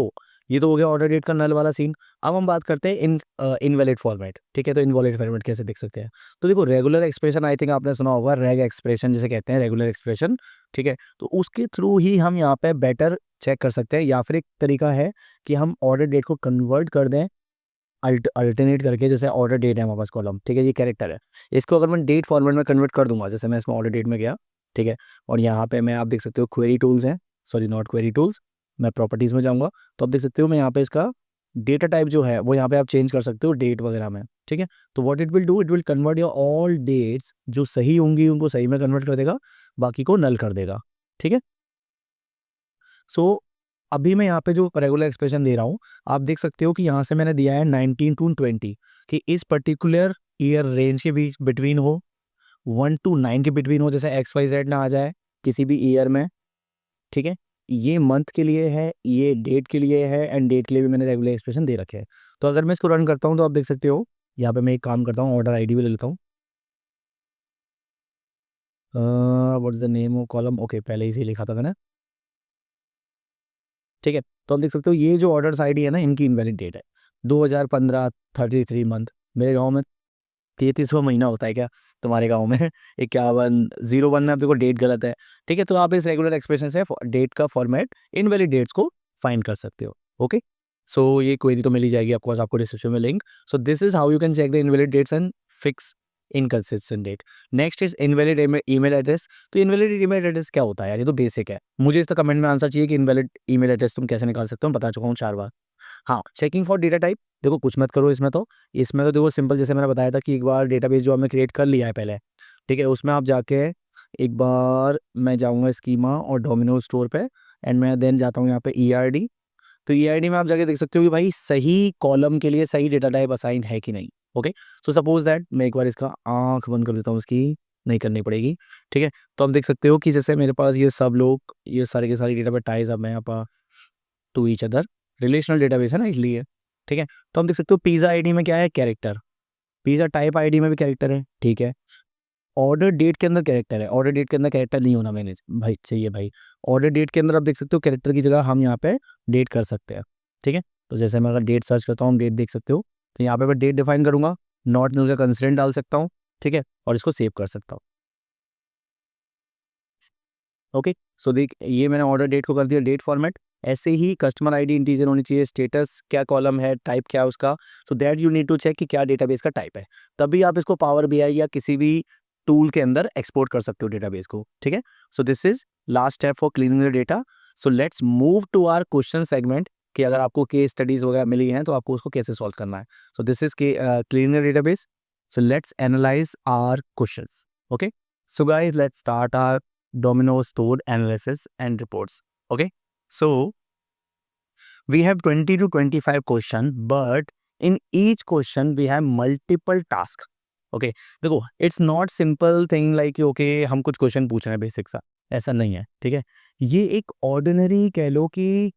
ये तो हो गया ऑर्डर डेट का नल वाला सीन. अब हम बात करते हैं इनवैलिड फॉर्मेट, ठीक है. तो इनवैलिड फॉर्मेट कैसे देख सकते हैं, तो देखो रेगुलर एक्सप्रेशन, आई थिंक आपने सुना होगा रेग एक्सप्रेशन जिसे कहते हैं, रेगुलर एक्सप्रेशन, ठीक है. तो उसके थ्रू ही हम यहाँ पे बेटर चेक कर सकते हैं, या फिर एक तरीका है कि हम ऑर्डर डेट को कन्वर्ट कर दें अल्टरनेट करके. जैसे ऑर्डर डेट है हमारे पास कॉलम, ठीक है, ये कैरेक्टर है, इसको अगर मैं डेट फॉर्मेट में कन्वर्ट कर दूंगा, जैसे मैं इसमें ऑर्डर डेट में गया, ठीक है, और यहाँ पे मैं आप देख सकते हो क्वेरी टूल्स हैं, सॉरी नॉट क्वेरी टूल्स, मैं प्रॉपर्टीज़ में जाऊँगा, तो आप देख सकते हो मैं यहाँ पे इसका डेटा टाइप जो है वो यहाँ पे आप चेंज कर सकते हो डेट वगैरह में, ठीक है. तो what it will do, it will convert your all dates, जो सही होंगी उनको सही में कन्वर्ट कर देगा, बाकी को नल कर देगा, ठीक है. सो अभी मैं यहाँ पे जो रेगुलर एक्सप्रेशन दे रहा हूँ, आप देख सकते हो कि यहाँ से मैंने दिया है 19 to 20 कि इस पर्टिकुलर ईयर रेंज के बीच बिटवीन हो, 1 to 9 के बिटवीन हो, जैसे XYZ ना आ जाए किसी भी ईयर में, ठीक है। ये मंथ के लिए है, ये डेट के लिए है, एंड डेट के लिए भी मैंने रेगुलर एक्सप्रेशन दे रखे हैं। तो अगर मैं इसको रन करता हूँ तो आप देख सकते हो यहाँ पे मैं एक काम करता हूँ, ऑर्डर आईडी भी ले लेता हूँ। What is the name of column, okay पहले ही से लिखा था मैंने, ठीक है। तो आप देख सकते हो ये जो ऑर्डर्स आईडी है ना, इनकी इनवैलिड डेट है 2015 33 मंथ। मेरे गांव में 33वां महीना होता है क्या तुम्हारे गांव में? 51 01 में आप देखो डेट गलत है, ठीक है। तो आप इस रेगुलर एक्सप्रेशन से डेट का फॉर्मेट इनवैलिड डेट्स को फाइंड कर सकते हो। ओके, सो ये क्वेरी तो मिल ही जाएगी आपको डिस्क्रिप्शन में link. So this is how you can check the invalid dates and fix inconsistent date. Next is invalid email address. तो इनवैलिड ईमेल एड्रेस क्या होता है यार? ये तो बेसिक है, मुझे इसका कमेंट में आंसर चाहिए कि इनवैलिड ईमेल एड्रेस तुम कैसे निकाल सकते हो, मैं बता चुका हूँ 4 बार। हाँ, चेकिंग फॉर डेटा टाइप, देखो कुछ मत करो इसमें तो देखो सिंपल, जैसे मैंने बताया था कि एक बार डेटाबेस जो हमने क्रिएट कर लिया है पहले, ठीक है, उसमें आप जाके एक बार मैं जाऊँगा स्कीमा और डोमिनो स्टोर पे, एंड मैं देन जाता हूँ यहाँ पे ERD। तो ERD में आप जाके देख सकते हो कि भाई सही कॉलम के लिए सही डेटा टाइप असाइन है कि नहीं। ओके, सो सपोज दैट मैं एक बार इसका आंख बंद कर देता हूँ, इसकी नहीं करनी पड़ेगी, ठीक है। तो आप देख सकते हो कि जैसे मेरे पास ये सब लोग, ये सारे के सारे डेटा पे टाइज अब मैं यहाँ पर to each other, relational database है ना इसलिए, ठीक है। तो हम देख सकते हो पिज़्ज़ा आईडी में क्या है, कैरेक्टर। पिज़्ज़ा टाइप आईडी में भी कैरेक्टर है, ठीक है। ऑर्डर डेट के अंदर कैरेक्टर है, ऑर्डर डेट के अंदर कैरेक्टर नहीं होना मैंने भाई चाहिए भाई। ऑर्डर डेट के अंदर आप देख सकते हो कैरेक्टर की जगह हम यहाँ पे डेट कर सकते हैं, ठीक है। तो जैसे मैं अगर डेट सर्च करता हूँ, डेट देख सकते हो, तो यहाँ पे मैं डेट डिफाइन करूंगा, नॉट न्यूज का कंस्ट्रेंट डाल सकता हूँ, ठीक है, और इसको सेव कर सकता हूँ। ओके, सो देख ये मैंने ऑर्डर डेट को कर दिया डेट फॉर्मेट। ऐसे ही कस्टमर आईडी इंटीजर होनी चाहिए, स्टेटस क्या कॉलम है, टाइप क्या है उसका, so that you need to check कि क्या डेटाबेस का टाइप है। तभी आप इसको पावर BI या किसी भी टूल के अंदर एक्सपोर्ट कर सकते हो डेटाबेस को, ठीक है। So this is last step for cleaning the data. So let's move to our question segment कि अगर आपको केस स्टडीज वगैरह मिली हैं तो आपको उसको कैसे सॉल्व करना है। So this is cleaning the database. So let's analyse our questions. Okay, so guys, let's start our domino stored analysis and reports. Okay, so we have 20 to 25 question, but in each question we have multiple task. Okay, देखो it's not simple thing like okay हम कुछ question पूछ रहे हैं basic सा, ऐसा नहीं है, ठीक है। ये एक ऑर्डिनरी कह लो कि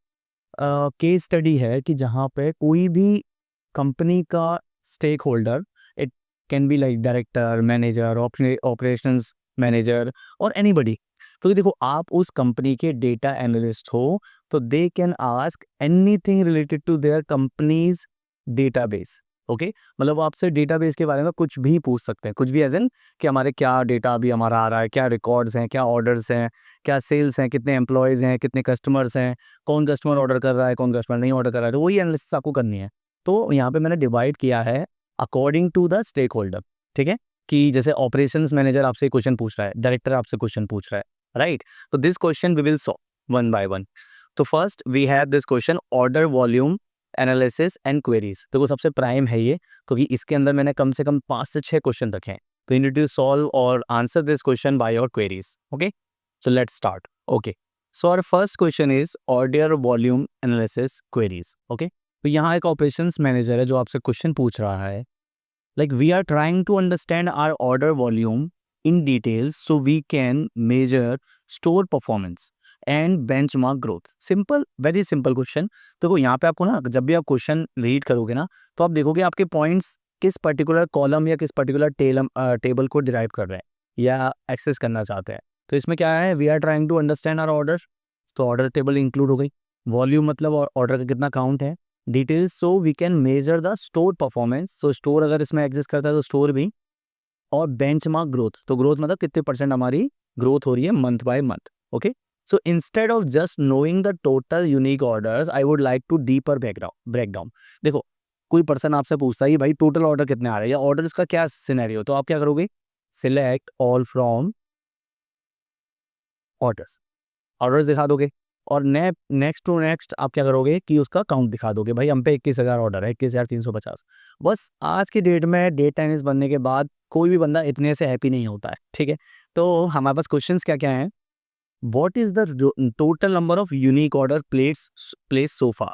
केस स्टडी है कि जहाँ पे कोई भी कंपनी का stakeholder, it can be like director, manager, operations manager और एनीबडी। तो देखो आप उस कंपनी के डेटा एनालिस्ट हो, तो they can ask anything related to their companies database. Okay, मतलब वो आपसे डेटाबेस के बारे में कुछ भी पूछ सकते हैं, कुछ भी एज इन कि हमारे क्या डेटा अभी हमारा आ रहा है, क्या रिकॉर्ड्स हैं, क्या ऑर्डर्स हैं, क्या सेल्स हैं, कितने एम्प्लॉयज़ हैं, कितने कस्टमर्स हैं, कौन कस्टमर ऑर्डर कर रहा है, कौन कस्टमर नहीं ऑर्डर कर रहा है, तो वही एनालिसिस आपको करनी है। तो यहाँ पे मैंने डिवाइड किया है according to the stakeholder, ठीक है। कि जैसे ऑपरेशंस मैनेजर आपसे क्वेश्चन पूछ रहा है, डायरेक्टर आपसे क्वेश्चन पूछ रहा है, राइट। तो this question we will solve one by one. तो first we have this question order volume analysis and queries. तो वो सबसे प्राइम है ये, क्योंकि इसके अंदर मैंने कम से कम 5 से 6 क्वेश्चन रखे हैं। तो यू नीड टू सॉल्व और answer this question by your queries. Okay, so let's start. Okay, so our first question is order volume analysis queries. Okay, तो यहाँ एक ऑपरेशंस मैनेजर है जो आपसे क्वेश्चन पूछ रहा है, like we are trying to understand our order volume in details so we can measure store performance and benchmark growth। Simple, very simple question. देखो यहाँ पे आपको ना जब भी आप क्वेश्चन रीड करोगे ना, तो आप देखोगे आपके पॉइंट्स किस पर्टिकुलर कॉलम या किस पर्टिकुलर टेबल को डिराइव कर रहे हैं या एक्सेस करना चाहते हैं। तो इसमें क्या है, we are trying to understand our order, तो ऑर्डर टेबल इंक्लूड हो गई, वॉल्यूम मतलब ऑर्डर का कितना काउंट है, details so we can measure the store performance, so store अगर इसमें एग्जिस्ट करता है तो स्टोर भी, और बेंचमार्क ग्रोथ, तो ग्रोथ मतलब कितने परसेंट हमारी ग्रोथ हो रही है month by month. Okay, so instead of just knowing the total unique orders I would like to deeper breakdown. देखो कोई पर्सन आपसे पूछता है भाई टोटल ऑर्डर कितने आ रहे हैं या ऑर्डर्स का क्या सिनेरियो, तो आप क्या करोगे, select all from orders, orders दिखा दोगे, और नेक्स्ट टू नेक्स्ट आप क्या करोगे कि उसका काउंट दिखा दोगे, भाई हम पे 21,000 ऑर्डर है, 21,350। बस आज की डेट में डेटा एनालिस्ट बनने के बाद कोई भी बंदा इतने से हैप्पी नहीं होता है, ठीक है। तो हमारे पास क्वेश्चंस क्या क्या हैं, what is the total number of unique order placed so far.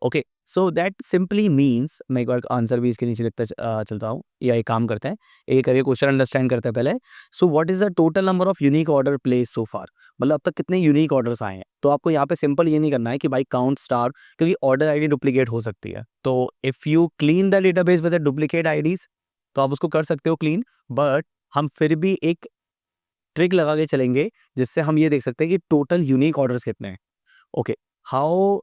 Okay, so that simply means, मैं एक बार आंसर भी इसके नीचे लिखता चलता हूँ, या एक काम करते हैं, एक करके क्वेश्चन अंडरस्टैंड करते हैं पहले. So what is the total number of unique order place so far, मतलब अब तक कितने यूनिक ऑर्डर्स आए हैं. तो आपको यहाँ पे सिंपल ये नहीं करना है कि भाई काउंट स्टार, क्योंकि ऑर्डर आईडी डुप्लीकेट हो सकती है. तो if you clean the database with duplicate IDs, तो आप उसको कर सकते हो क्लीन, बट हम फिर भी एक ट्रिक लगा के चलेंगे जिससे हम ये देख सकते हैं कि टोटल यूनिक ऑर्डर्स कितने हैं. Okay, how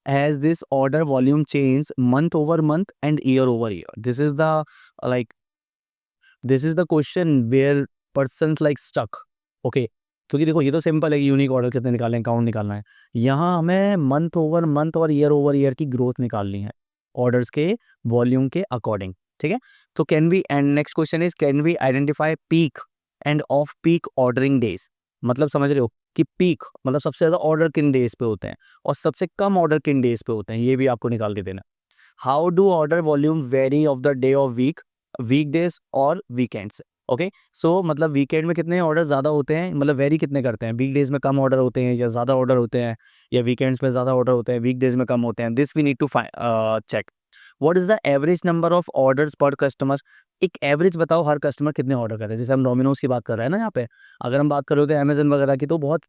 has this order volume change month over month and year over year. This is the like this is the question where persons like stuck. Okay, क्योंकि देखो ये तो सिंपल है कि unique order कितने निकालने हैं, काउंट निकालना है. यहाँ हमें मंथ और ओवर ईयर की ग्रोथ निकालनी है ऑर्डर्स के वॉल्यूम के अकॉर्डिंग. ठीक है, तो can we, and next question is can we identify peak and off peak ordering days. मतलब समझ रहे हो कि पीक मतलब सबसे ज्यादा ऑर्डर किन डेज पे होते हैं और सबसे कम ऑर्डर किन डेज पे होते हैं, ये भी आपको निकाल के देना. How do order volume vary of the day of week, weekdays और वीकेंड्स. ओके, सो मतलब वीकेंड में कितने ऑर्डर ज़्यादा होते हैं, मतलब वेरी कितने करते हैं, वीकडेज में कम ऑर्डर होते हैं या ज़्यादा ऑर्डर होते हैं, या वीकेंड्स में ज़्यादा ऑर्डर होते हैं, वीकडेज में कम होते हैं. This we need to check. What is the average number of orders per customer. एक एवरेज बताओ हर कस्टमर कितने ऑर्डर कर रहे हैं. जैसे हम डोमिनोज की बात कर रहे हैं ना यहाँ पे, अगर हम बात कर रहे होते हैं अमेजन वगैरह की, तो बहुत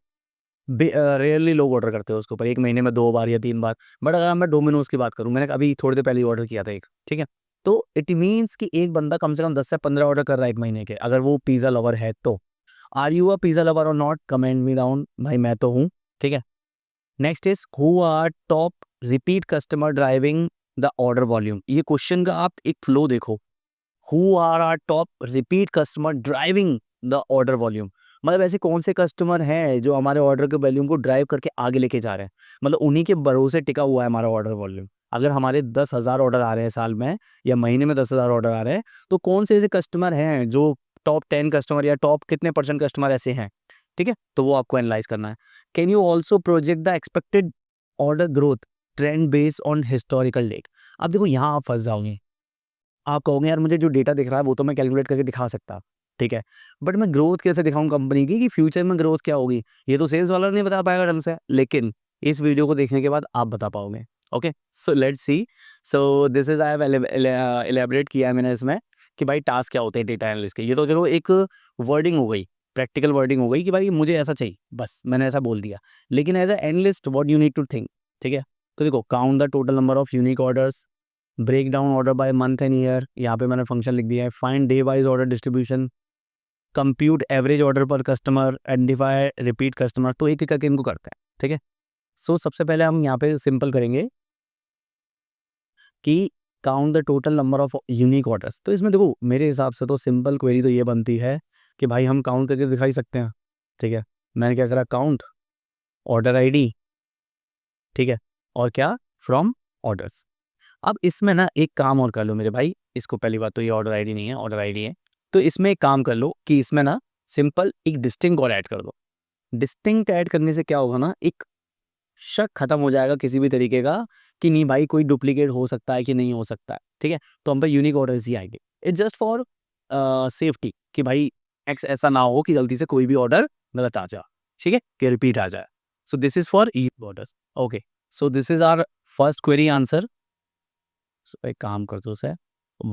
रेयरली लोग ऑर्डर करते हैं उसके ऊपर, एक महीने में 2 बार या 3 बार. बट अगर मैं डोमिनोज की बात करूँ, मैंने अभी थोड़ी देर पहले ऑर्डर किया था एक. ठीक है, तो इट मीन्स कि एक बंदा कम से कम 10 से 15 ऑर्डर कर रहा है एक महीने के, अगर वो पिज़्ज़ा लवर है तो. Are you a pizza lover और नॉट, कमेंट मी डाउन. भाई मैं तो हूँ. ठीक है, next is who are top repeat customer driving the order volume. ये क्वेश्चन का आप एक फ्लो देखो. Who are are top repeat customer driving the order volume, मतलब ऐसे कौन से कस्टमर हैं जो हमारे ऑर्डर के वॉल्यूम को ड्राइव करके आगे लेके जा रहे हैं, मतलब उन्हीं के भरोसे टिका हुआ है हमारा ऑर्डर वॉल्यूम. अगर हमारे 10,000 ऑर्डर आ रहे हैं साल में, या महीने में 10,000 ऑर्डर आ रहे हैं, तो कौन से ऐसे कस्टमर हैं जो टॉप 10 कस्टमर या टॉप कितने % कस्टमर ऐसे हैं. ठीक है, तो वो आपको एनालाइज करना है. Can you also project the expected order growth trend based on historical date. अब देखो यहाँ आप फंस जाओगे, आप कहोगे यार मुझे जो डेटा दिख रहा है वो तो मैं कैलकुलेट करके दिखा सकता. ठीक है, बट मैं ग्रोथ कैसे दिखाऊं कंपनी की, कि फ्यूचर में ग्रोथ क्या होगी, ये तो सेल्स वाला नहीं बता पाएगा ढंग से. लेकिन इस वीडियो को देखने के बाद आप बता पाओगे. Okay, so let's C. So this is I have elaborate किया है मैंने इसमें कि भाई टास्क क्या होते हैं डेटा एनालिस्ट के. ये तो चलो एक वर्डिंग हो गई, प्रैक्टिकल वर्डिंग हो गई कि भाई मुझे ऐसा चाहिए, बस मैंने ऐसा बोल दिया. लेकिन as a analyst what you need to think. ठीक है, तो देखो count the total number of unique orders, break down order by month and year, यहाँ पे मैंने फंक्शन लिख दिया है. Find day wise order distribution, compute average order per customer, identify repeat customer. तो एक एक करके इनको करते हैं. ठीक है, सो सबसे पहले हम यहाँ पे सिंपल करेंगे कि count the total number of unique orders. तो इसमें देखो मेरे हिसाब से तो सिंपल क्वेरी तो ये बनती है कि भाई हम काउंट करके दिखाई सकते हैं. ठीक है, मैंने क्या करा, काउंट ऑर्डर आईडी. ठीक है, और क्या, फ्रॉम ऑर्डर्स. अब इसमें ना एक काम और कर लो मेरे भाई, इसको पहली बात तो ये ऑर्डर आईडी नहीं है, ऑर्डर आईडी है. तो इसमें एक काम कर लो कि इसमें ना सिंपल एक डिस्टिंक्ट और ऐड कर दो. डिस्टिंक्ट ऐड करने से क्या होगा ना, एक शक खत्म हो जाएगा किसी भी तरीके का कि नहीं भाई कोई डुप्लीकेट हो सकता है कि नहीं हो सकता है. ठीक है, तो हम पे यूनिक ऑर्डर्स ही आएंगे. इट्स जस्ट फॉर सेफ्टी कि भाई ऐसा ना हो कि गलती से कोई भी ऑर्डर गलत आ जाए. ठीक है, कि रिपीट आ जाए. So this is for E orders. Okay, so this is our first query answer. एक काम कर दो उसे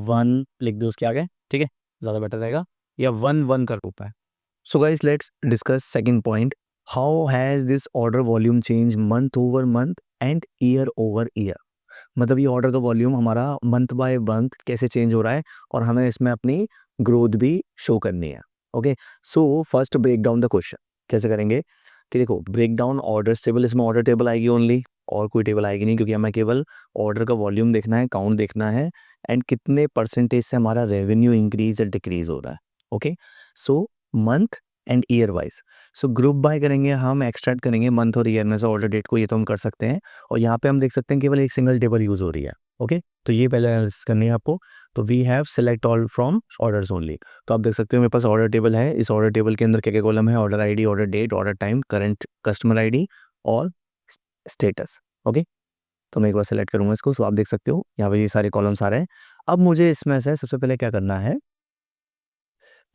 1 लिख दो उसके आगे. ठीक है, ज़्यादा बेटर रहेगा, या 1 1 कर दो पाए. So guys let's discuss second point. How has this order volume change month over month and year over year. मतलब ये ऑर्डर का वॉल्यूम हमारा मंथ बाय मंथ कैसे चेंज हो रहा है, और हमें इसमें अपनी ग्रोथ भी शो करनी है. Okay, so first break down the question. कैसे करेंगे कि देखो ब्रेक डाउन ऑर्डर्स टेबल, इसमें ऑर्डर टेबल आएगी ओनली, और कोई टेबल आएगी नहीं, क्योंकि हमें केवल ऑर्डर का वॉल्यूम देखना है, काउंट देखना है, एंड कितने % से हमारा रेवेन्यू इंक्रीज या डिक्रीज हो रहा है. Okay, so month and year wise. So group by करेंगे, हम एक्सट्रैक्ट करेंगे मंथ और ईयर में से ऑर्डर डेट को, ये तो हम कर सकते हैं. और यहाँ पे हम देख सकते हैं केवल एक सिंगल टेबल यूज हो रही है. ओके, तो ये पहले एनालिसिस करनी है आपको. तो we have select all from orders only. तो आप देख सकते हो मेरे पास ऑर्डर टेबल है. इस ऑर्डर टेबल के अंदर क्या क्या कॉलम है, order ID, order date, order time, current customer ID और स्टेटस. ओके, तो मैं एक बार सेलेक्ट करूंगा इसको. तो आप देख सकते हो यहाँ पे ये सारे कॉलम्स आ रहे हैं. अब मुझे इसमें से सबसे पहले क्या करना है,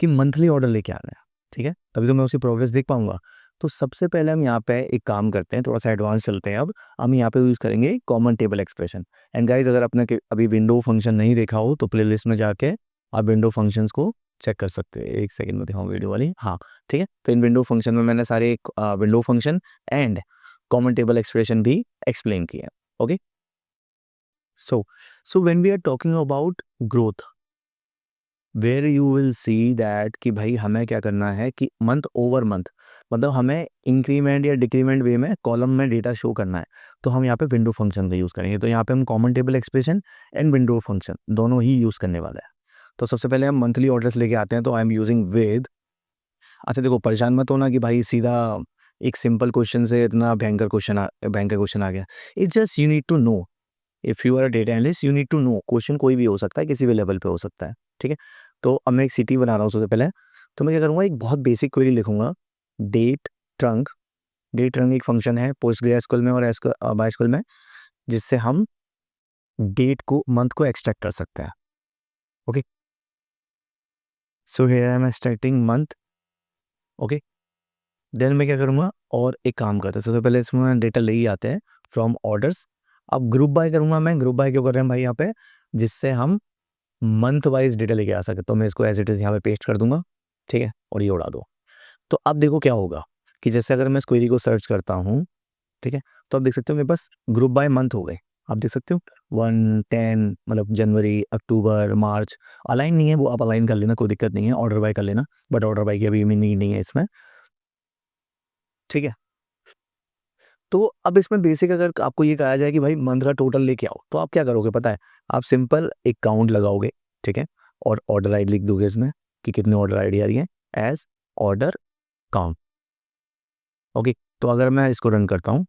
कि मंथली ऑर्डर लेके आना है. ठीक है, तभी तो मैं उसकी प्रोग्रेस देख पाऊंगा. तो सबसे पहले हम यहाँ पे एक काम करते हैं, थोड़ा सा एडवांस चलते हैं। अब हम यहाँ पे यूज़ करेंगे common table expression. And guys, अगर आपने अभी विंडो फंक्शन नहीं देखा हो तो प्लेलिस्ट में जाके आप विंडो फंक्शंस को चेक कर सकते हैं। एक सेकंड में दिखाऊँ वीडियो वाली, हाँ ठीक है। तो इन विंडो फंक्शन में मैंने सारे window function and common table expression भी एक्सप्लेन किए हैं। Okay, so when we are talking about growth, where you will see that कि भाई हमें क्या करना है कि मंथ ओवर मंथ, मतलब हमें इंक्रीमेंट या डिक्रीमेंट वे में कॉलम में डेटा शो करना है, तो हम यहाँ पे विंडो फंक्शन का यूज़ करेंगे। तो यहाँ पे हम common table expression and window function दोनों ही यूज़ करने वाले हैं। तो सबसे पहले हम मंथली ऑर्डर्स लेके आते हैं, तो आई एम यूजिंग विद, अच्छा देखो परेशान मत होना कि भाई सीधा एक सिंपल क्वेश्चन से इतना भयंकर क्वेश्चन आ गया। It's just you need to know, if you are a data analyst you need to know, question कोई भी हो सकता है, किसी भी लेवल पे हो सकता है, ठीक है। तो अब मैं एक सिटी बना रहा हूँ सबसे पहले, तो मैं क्या करूँगा, एक बहुत बेसिक क्वेरी लिखूंगा, डेट ट्रंक। डेट ट्रंक एक फंक्शन है पोस्टग्रेसक्यूएल में और बायस्क्यूएल में, जिससे हम डेट को मंथ को एक्सट्रैक्ट कर सकते हैं। Okay, so here I am extracting month. Okay, then मैं क्या करूँगा, और एक काम करते हैं, सबसे पहले इसमें डेटा ले ही आते हैं फ्रॉम ऑर्डर्स। अब ग्रुप बाय करूँगा मैं, ग्रुप बाय क्यों कर रहे हैं भाई यहाँ पे, जिससे हम मंथ वाइज डेटा लेके आ सके। तो मैं इसको एज इट इज़ यहाँ पे पेस्ट कर दूंगा, ठीक है, और ये उड़ा दो। तो अब देखो क्या होगा कि जैसे अगर मैं इस क्वेरी को सर्च करता हूँ, ठीक है, तो आप देख सकते हो मेरे पास ग्रुप बाय मंथ हो गए। आप देख सकते हो 1 10, मतलब जनवरी, अक्टूबर, मार्च। अलाइन नहीं है वो, आप अलाइन कर लेना, कोई दिक्कत नहीं है, ऑर्डर बाय कर लेना, बट ऑर्डर बाय की अभी मीनिंग नहीं है इसमें, ठीक है। तो अब इसमें बेसिक अगर आपको ये कहा जाए कि भाई मंथ का टोटल लेके आओ, तो आप क्या करोगे पता है, आप सिंपल एक काउंट लगाओगे, ठीक है, और ऑर्डर आईडी लिख दोगे इसमें कि कितने ऑर्डर आईडी आ रही है एज ऑर्डर काउंट। ओके, तो अगर मैं इसको रन करता हूँ,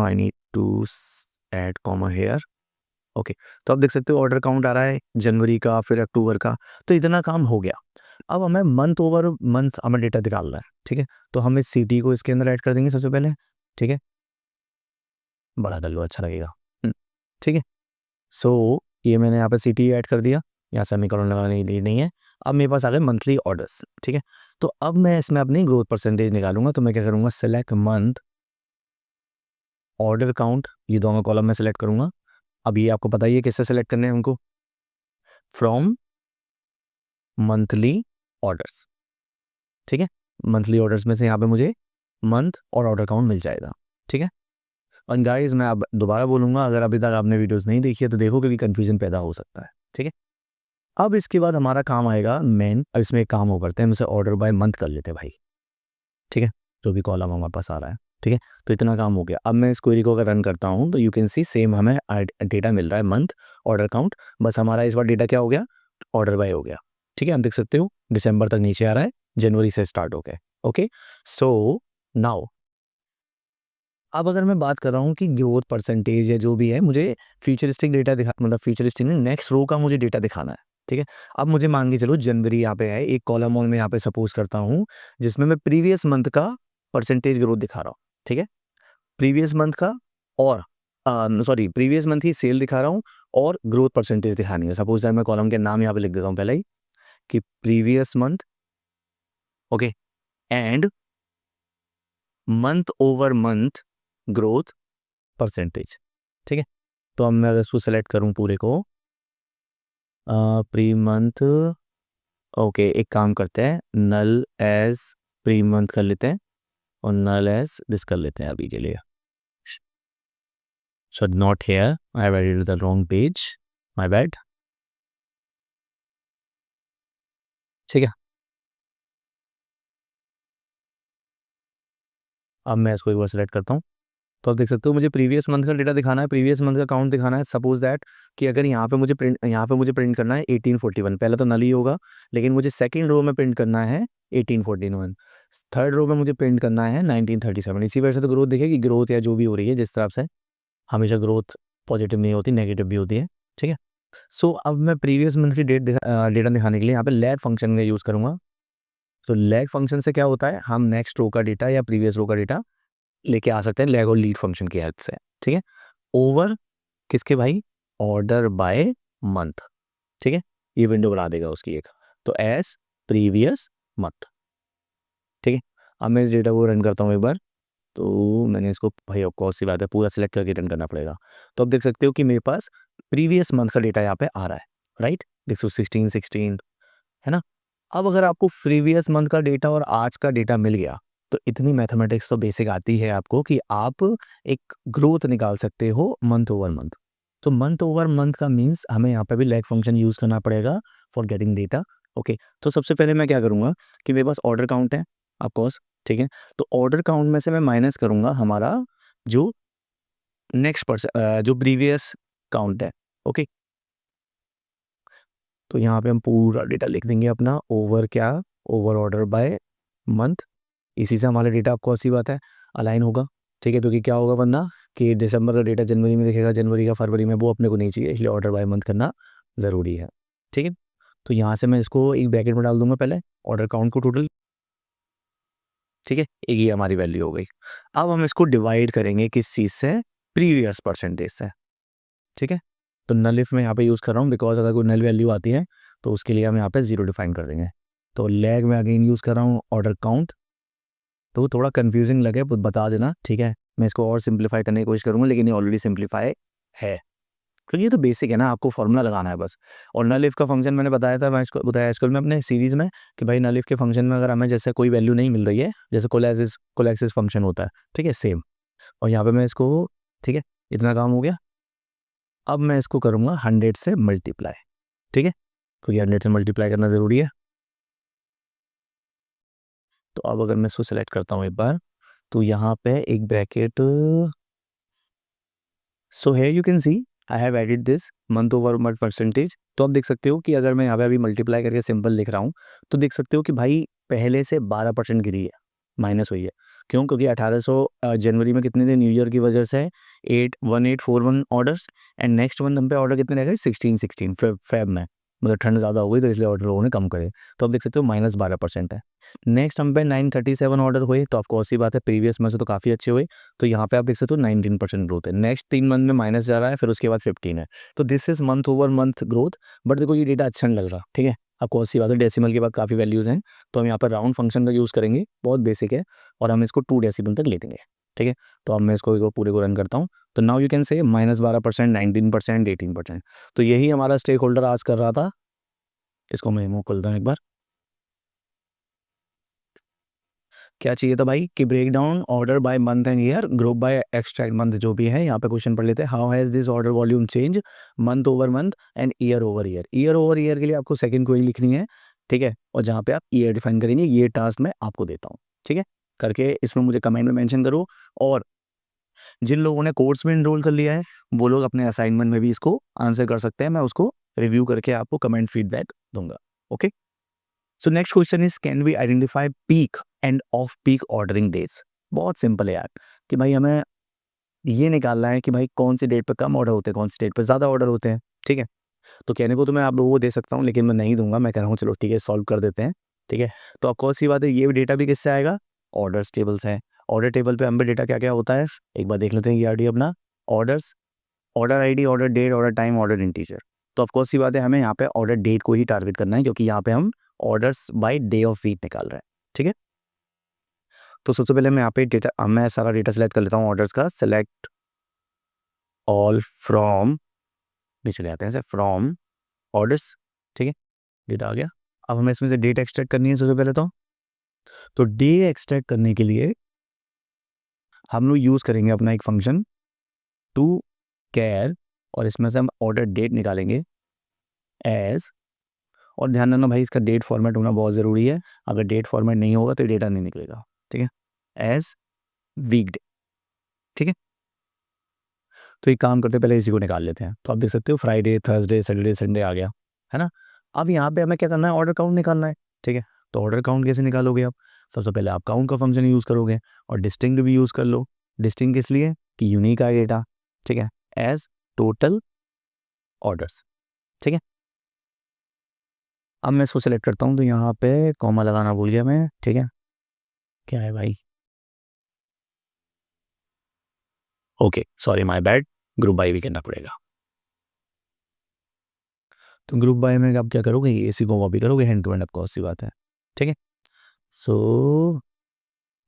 I need to add comma here. Okay, तो आप देख सकते हो ऑर्डर काउंट आ रहा है जनवरी का, फिर अक्टूबर का, तो इतना काम हो गया। अब हमें मंथ ओवर मंथ हमें डेटा निकालना है, ठीक है। तो हम इस सिटी को इसके अंदर ऐड कर देंगे सबसे पहले, ठीक है, बड़ा कर लो अच्छा लगेगा, ठीक है। सो ये मैंने यहाँ पे सिटी ऐड कर दिया, यहाँ सेमीकोलन लगाने की नहीं है। अब मेरे पास आ गए मंथली ऑर्डर्स, ठीक है। तो अब मैं इसमें अपनी ग्रोथ परसेंटेज निकालूंगा, तो मैं क्या करूँगा, सेलेक्ट मंथ ऑर्डर काउंट, ये दोनों कॉलम में सेलेक्ट करूँगा। अब ये आपको पता ही है किससे सेलेक्ट करने हैं उनको, फ्रॉम मंथली ऑर्डर्स, ठीक है। मंथली ऑर्डर्स में से यहाँ पे मुझे मंथ और ऑर्डर काउंट मिल जाएगा, ठीक है। और गाइस मैं अब दोबारा बोलूँगा, अगर अभी तक आपने वीडियोस नहीं देखी है तो देखो, क्योंकि कन्फ्यूजन पैदा हो सकता है, ठीक है। अब इसके बाद हमारा काम आएगा मेन, अब इसमें एक काम और करते हैं, हम इसे ऑर्डर बाय मंथ कर लेते हैं भाई, ठीक है, जो भी कॉलम हमारे पास आ रहा है, ठीक है। तो इतना काम हो गया। अब मैं इस क्वेरी को अगर रन करता हूँ तो यू कैन सी सेम हमें डेटा मिल रहा है, मंथ ऑर्डर काउंट, बस हमारा इस बार डेटा क्या हो गया, ऑर्डर बाय हो गया, ठीक है। हम देख सकते हो दिसंबर तक नीचे आ रहा है, जनवरी से स्टार्ट हो गया। ओके, सो नाउ अब अगर मैं बात कर रहा हूँ कि ग्रोथ परसेंटेज या जो भी है, मुझे फ्यूचरिस्टिक डेटा दिखा, मतलब फ्यूचरिस्टिक नहीं, नेक्स्ट रो का मुझे डेटा दिखाना है, ठीक है। अब मुझे मान के चलो जनवरी यहाँ पे है, एक कॉलम और मैं यहाँ पे सपोज करता हूँ जिसमें मैं प्रीवियस मंथ का परसेंटेज ग्रोथ दिखा रहा हूँ, ठीक है। प्रीवियस मंथ का, और सॉरी प्रीवियस मंथ ही सेल दिखा रहा हूँ और ग्रोथ परसेंटेज दिखानी है। सपोज दैट मैं कॉलम के नाम यहाँ पे लिख देता हूँ पहले ही कि previous month, okay, and month over month growth percentage, ठीक है। तो अब मैं अगर इसको सेलेक्ट करूं पूरे को, प्री मंथ, ओके, एक काम करते हैं, नल एज प्री मंथ कर लेते हैं और नल एज दिस कर लेते हैं अभी के लिए। So not here, I have edited the wrong page, my bad, ठीक है। अब मैं इसको एक बार सेलेक्ट करता हूँ, तो आप देख सकते हो मुझे प्रीवियस मंथ का डेटा दिखाना है, प्रीवियस मंथ का काउंट दिखाना है। सपोज दैट कि अगर यहाँ पे मुझे प्रिंट करना है 1841, पहले तो नल ही होगा, लेकिन मुझे सेकंड रो में प्रिंट करना है 1841, थर्ड रो में मुझे प्रिंट करना है 1937। इसी वजह से तो ग्रोथ देखिए कि ग्रोथ या जो भी हो रही है, जिस तरह से हमेशा ग्रोथ पॉजिटिव नहीं होती, नेगेटिव भी होती है, ठीक है। सो अब मैं प्रीवियस मंथ की डेटा दिखाने के लिए यहाँ पे लैग फंक्शन का यूज़ करूँगा। तो लैग फंक्शन से क्या होता है, हम नेक्स्ट रो का डेटा या प्रीवियस रो का डेटा लेके आ सकते हैं लैग और लीड फंक्शन की हेल्प से, ठीक है। ओवर किसके भाई, ऑर्डर बाय मंथ, ठीक है, ये विंडो बना देगा उसकी एक, तो एज प्रीवियस मंथ, ठीक है। अब मैं इस डेटा को रन करता हूँ एक बार, तो मैंने इसको भाई ऑफ कोर्स सी बात है पूरा सिलेक्ट करके रन करना पड़ेगा। तो अब देख सकते हो कि मेरे पास प्रीवियस मंथ का डेटा यहाँ पे आ रहा है, राइट। देख सो 16 है ना। अब अगर आपको प्रीवियस मंथ का डेटा और आज का डेटा मिल गया, तो इतनी मैथमेटिक्स तो बेसिक आती है आपको कि आप एक ग्रोथ निकाल सकते हो मंथ ओवर मंथ। तो मंथ ओवर मंथ का मीन्स हमें यहाँ पे भी लैग फंक्शन यूज़ करना पड़ेगा फॉर गेटिंग डेटा। ओके, तो सबसे पहले मैं क्या करूँगा कि मेरे पास ऑर्डर काउंट है ऑफकोर्स, ठीक है। तो ऑर्डर काउंट में से मैं माइनस करूँगा हमारा जो नेक्स्ट जो प्रीवियस काउंट है। ओके, तो यहाँ पे हम पूरा डेटा लिख देंगे अपना ओवर क्या, ओवर ऑर्डर बाय मंथ। इसी से हमारा डेटा आपको अच्छी बात है अलाइन होगा, ठीक है। तो कि क्या होगा वरना कि दिसंबर का डेटा जनवरी में दिखेगा, जनवरी का फरवरी में, वो अपने को नहीं चाहिए, इसलिए ऑर्डर बाय मंथ करना ज़रूरी है, ठीक है। तो यहाँ से मैं इसको एक ब्रैकेट में डाल दूंगा पहले ऑर्डर काउंट को टोटल, ठीक है। एक ही हमारी वैल्यू हो गई। अब हम इसको डिवाइड करेंगे किस चीज़ से, प्रीवियस परसेंटेज से, ठीक है। तो नल इफ मैं यहाँ पे यूज़ कर रहा हूँ बिकॉज अगर कोई नल वैल्यू आती है तो उसके लिए हम यहाँ पे 0 डिफाइन कर देंगे। तो लैग में अगेन यूज़ कर रहा हूँ ऑर्डर काउंट। तो थोड़ा कंफ्यूजिंग लगे तो बता देना, ठीक है। मैं इसको और सिंप्लीफाई करने की कोशिश करूँगा, लेकिन ये ऑलरेडी सिंप्लीफाई है क्योंकि ये तो बेसिक है ना, आपको फॉर्मूला लगाना है बस। और नल इफ का फंक्शन मैंने बताया था, मैं इसको बताया स्कूल में अपने सीरीज़ में कि भाई नल इफ के फंक्शन में अगर हमें जैसे कोई वैल्यू नहीं मिल रही है, जैसे कोलैसिस फंक्शन होता है, ठीक है, सेम। और यहाँ पे मैं इसको, ठीक है, इतना काम हो गया। अब मैं इसको करूँगा 100 से मल्टीप्लाई, ठीक है, क्योंकि 100 से मल्टीप्लाई करना ज़रूरी है। तो अब अगर मैं इसको सेलेक्ट करता हूँ एक बार, तो यहाँ पे एक bracket, so here you can C I have added this month over month percentage. तो आप देख सकते हो कि अगर मैं यहाँ पे अभी मल्टीप्लाई करके सिंपल लिख रहा हूँ, तो देख सकते हो कि भाई पहले से 12% गिरी है, माइनस हुई है। क्यों? क्योंकि 1800 जनवरी में कितने थे न्यू ईयर की वजह से, 81841 ऑर्डर्स। एंड नेक्स्ट मंथ हम पे ऑर्डर कितने रह गए, 16 फेब में, मतलब ठंड ज़्यादा हो गई तो इसलिए ऑर्डर लोगों ने कम करे। तो आप देख सकते हो -12% है। नेक्स्ट हम पे 937 ऑर्डर हुए, तो ऑफकोर्स सी बात है प्रीवियस में से तो काफ़ी अच्छे हुए। तो यहाँ पे आप देख सकते हो 19% ग्रोथ है। नेक्स्ट 3 मंथ में माइनस जा रहा है, फिर उसके बाद 15 है। तो this is month over month growth. But देखो ये डेटा अच्छा नहीं लग रहा, ठीक है। आपको अच्छी बात है डेसिमल के बाद काफ़ी वैल्यूज़ हैं, तो हम यहाँ पर राउंड फंक्शन का यूज़ करेंगे, बहुत बेसिक है। और हम इसको 2 डेसिमल तक ले देंगे, ठीक है। तो अब मैं इसको पूरे को रन करता हूँ। तो नाउ यू कैन से -12%, 19%, 18%। तो यही हमारा स्टेक होल्डर आज कर रहा था। इसको मैं रिमूव करता हूँ एक बार। क्या चाहिए था भाई कि break down order by month and year, group by extract month, जो भी है यहाँ पे क्वेश्चन पढ़ लेते हैं। How has this order volume change month over month and year over year. Year over year के लिए आपको सेकंड क्वेरी लिखनी है, ठीक है। और जहाँ पे आप ईयर डिफाइन करेंगे, ये टास्क मैं आपको देता हूँ, ठीक है। करके इसमें मुझे कमेंट में मेंशन करो। और जिन लोगों ने कोर्स में इनरोल कर लिया है, वो लोग अपने असाइनमेंट में भी इसको आंसर कर सकते हैं। मैं उसको रिव्यू करके आपको कमेंट फीडबैक दूंगा, okay. So next question is can we identify peak and off peak ordering days. बहुत सिंपल है यार, कि भाई हमें ये निकालना है कि भाई कौन सी डेट पे कम ऑर्डर होते हैं, कौन सी डेट पे ज़्यादा ऑर्डर होते हैं, ठीक है। तो कहने को तो मैं आप लोगों को दे सकता हूँ, लेकिन मैं नहीं दूंगा। मैं कह रहा हूँ चलो ठीक है सॉल्व कर देते हैं, ठीक है। तो ऑफ कोर्स सी बात है, ये डेटा भी किससे आएगा, ऑर्डर्स टेबल से है। ऑर्डर टेबल पे हम पे डेटा क्या क्या होता है, एक बार देख लेते हैं। ये आईडी अपना orders, order ID, order date, order time, order integer. तो ऑफ कोर्स सी बात है, हमें यहाँ पे ऑर्डर डेट को ही टारगेट करना है, क्योंकि यहाँ पे हम orders by day of week निकाल रहे हैं, ठीक है। तो सबसे पहले मैं यहाँ पे डेटा, मैं सारा डेटा सेलेक्ट कर लेता हूँ ऑर्डर्स का। सेलेक्ट ऑल फ्रॉम, नीचे ले आते हैं, फ्रॉम ऑर्डर्स, ठीक है। डेटा आ गया। अब हमें इसमें से डेट एक्सट्रैक्ट करनी है सबसे पहले। तो डे एक्सट्रैक्ट करने के लिए हम लोग यूज़ करेंगे अपना एक फंक्शन टू कैर, और इसमें से हम ऑर्डर डेट निकालेंगे एज। और ध्यान रखना भाई, इसका डेट फॉर्मेट होना बहुत ज़रूरी है। अगर डेट फॉर्मेट नहीं होगा तो डेटा नहीं निकलेगा, ठीक है। एज वीकडे, ठीक है। तो एक काम करते हैं, पहले इसी को निकाल लेते हैं। तो आप देख सकते हो फ्राइडे, थर्सडे, सैटरडे, संडे आ गया, है ना। अब यहाँ पे हमें क्या करना है, ऑर्डर काउंट निकालना है, ठीक है। तो ऑर्डर काउंट कैसे निकालोगे आप, सबसे पहले आप काउंट का फंक्शन यूज़ करोगे, और डिस्टिंक्ट भी यूज़ कर लो। डिस्टिंक्ट किस लिए, कि यूनिक है डेटा, ठीक है, एज टोटल ऑर्डर्स, ठीक है। अब मैं इसको सेलेक्ट करता हूँ, तो यहाँ पे कॉमा लगाना भूल गया मैं, ठीक है। क्या है भाई, okay sorry my bad, group by भी करना पड़ेगा। तो ग्रुप बाय में आप क्या करोगे, इसी को कॉपी करोगे hand to hand, of course सी बात है, ठीक है। सो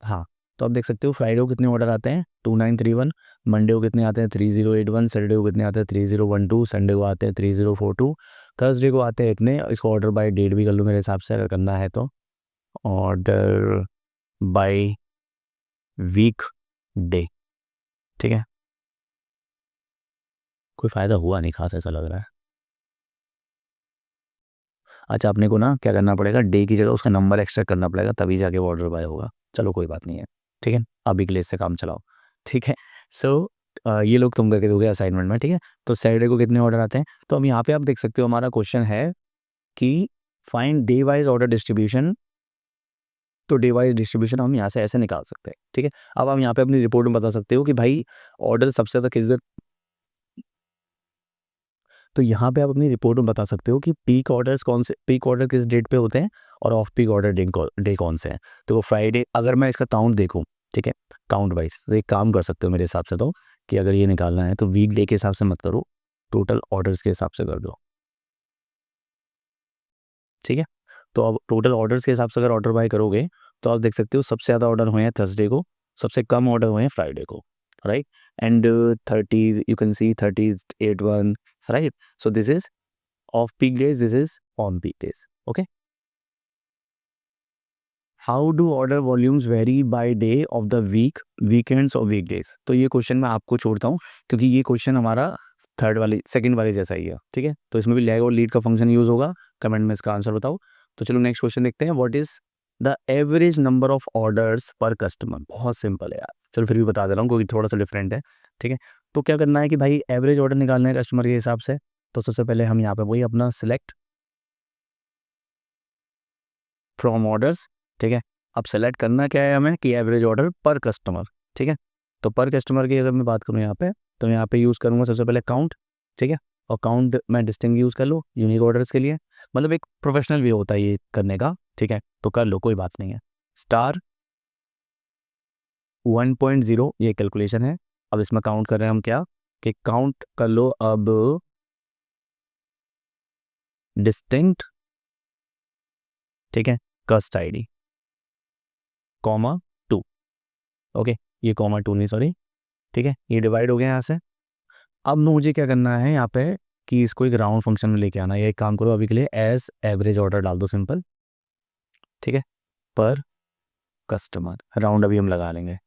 हाँ, तो आप देख सकते हो फ्राइडे को कितने ऑर्डर आते हैं 2931, मंडे को कितने आते हैं 3081, सैटरडे को कितने आते हैं 3012, संडे को आते हैं 3042, थर्सडे को आते हैं इतने। इसको ऑर्डर बाय डेट भी कर लूँ मेरे हिसाब से अगर करना है तो, ऑर्डर बाय वीक डे। ठीक है, कोई फ़ायदा हुआ नहीं खास ऐसा लग रहा है। अच्छा, अपने को ना क्या करना पड़ेगा, डे की जगह उसका नंबर एक्स्ट्रा करना पड़ेगा, तभी जाके वो ऑर्डर बाय होगा। चलो कोई बात नहीं है, ठीक है, अभी के लिए इससे काम चलाओ। ठीक है, सो ये लोग तुम करके दोगे असाइनमेंट में। ठीक है, तो सैटरडे को कितने ऑर्डर आते हैं, तो हम यहाँ पे आप देख सकते हो हमारा क्वेश्चन है कि find day wise order distribution. तो डे वाइज डिस्ट्रीब्यूशन हम यहाँ से ऐसे निकाल सकते हैं। ठीक है, अब हम यहाँ पे अपनी रिपोर्ट में बता सकते हो कि भाई ऑर्डर सबसे ज़्यादा किस दिन। तो यहाँ पे आप अपनी रिपोर्ट में बता सकते हो कि पीक ऑर्डर्स कौन से, पीक ऑर्डर किस डेट पे होते हैं और ऑफ पीक ऑर्डर डे कौन से हैं। तो फ्राइडे, अगर मैं इसका काउंट देखूँ, ठीक है, काउंट वाइज तो एक काम कर सकते हो मेरे हिसाब से, तो कि अगर ये निकालना है तो वीक डे के हिसाब से मत करो, टोटल ऑर्डर्स के हिसाब से कर दो। ठीक है, तो अब टोटल ऑर्डर्स के हिसाब से अगर ऑर्डर बाय करोगे तो आप देख सकते हो सबसे ज़्यादा ऑर्डर हुए हैं थर्सडे को, सबसे कम ऑर्डर हुए हैं फ्राइडे को, right. And 30, you can see 3081, right. So this is off peak days, this is on peak days. Okay, how do order volumes vary by day of the week, weekends और week days. तो ये question मैं आपको छोड़ता हूँ क्योंकि ये question हमारा थर्ड वाले सेकंड वाले जैसा ही है। ठीक है, तो इसमें भी लैग और लीड का फंक्शन यूज होगा। कमेंट में इसका आंसर बताओ। तो चलो नेक्स्ट क्वेश्चन देखते हैं, what is the average number of orders per customer. बहुत सिंपल है यार, चलो फिर भी बता दे रहा हूँ क्योंकि थोड़ा सा डिफरेंट है। ठीक है, तो क्या करना है कि भाई एवरेज ऑर्डर निकालना है कस्टमर के हिसाब से। तो सबसे पहले हम यहाँ पे वही अपना सिलेक्ट फ्रॉम ऑर्डर्स। ठीक है, अब सेलेक्ट करना क्या है हमें कि एवरेज ऑर्डर पर कस्टमर। ठीक है, तो पर कस्टमर की अगर मैं बात करूँ यहाँ पे, तो यहाँ पे यूज़ करूँगा सबसे पहले काउंट। ठीक है, और काउंट मैं डिस्टिंग यूज़ कर लूँ यूनिक ऑर्डर्स के लिए, मतलब एक प्रोफेशनल वे होता है ये करने का। ठीक है, तो कर लो कोई बात नहीं है। स्टार 1.0 ये कैलकुलेशन है। अब इसमें काउंट कर रहे हैं हम क्या, कि काउंट कर लो अब डिस्टिंक्ट। ठीक है, कस्ट आईडी कॉमा 2। ओके, ये कॉमा 2 नहीं, सॉरी। ठीक है, ये डिवाइड हो गया यहाँ से। अब मुझे क्या करना है यहाँ पे कि इसको एक राउंड फंक्शन में लेके आना है। ये एक काम करो, अभी के लिए एज एवरेज ऑर्डर डाल दो सिंपल। ठीक है, पर कस्टमर राउंड अभी हम लगा लेंगे।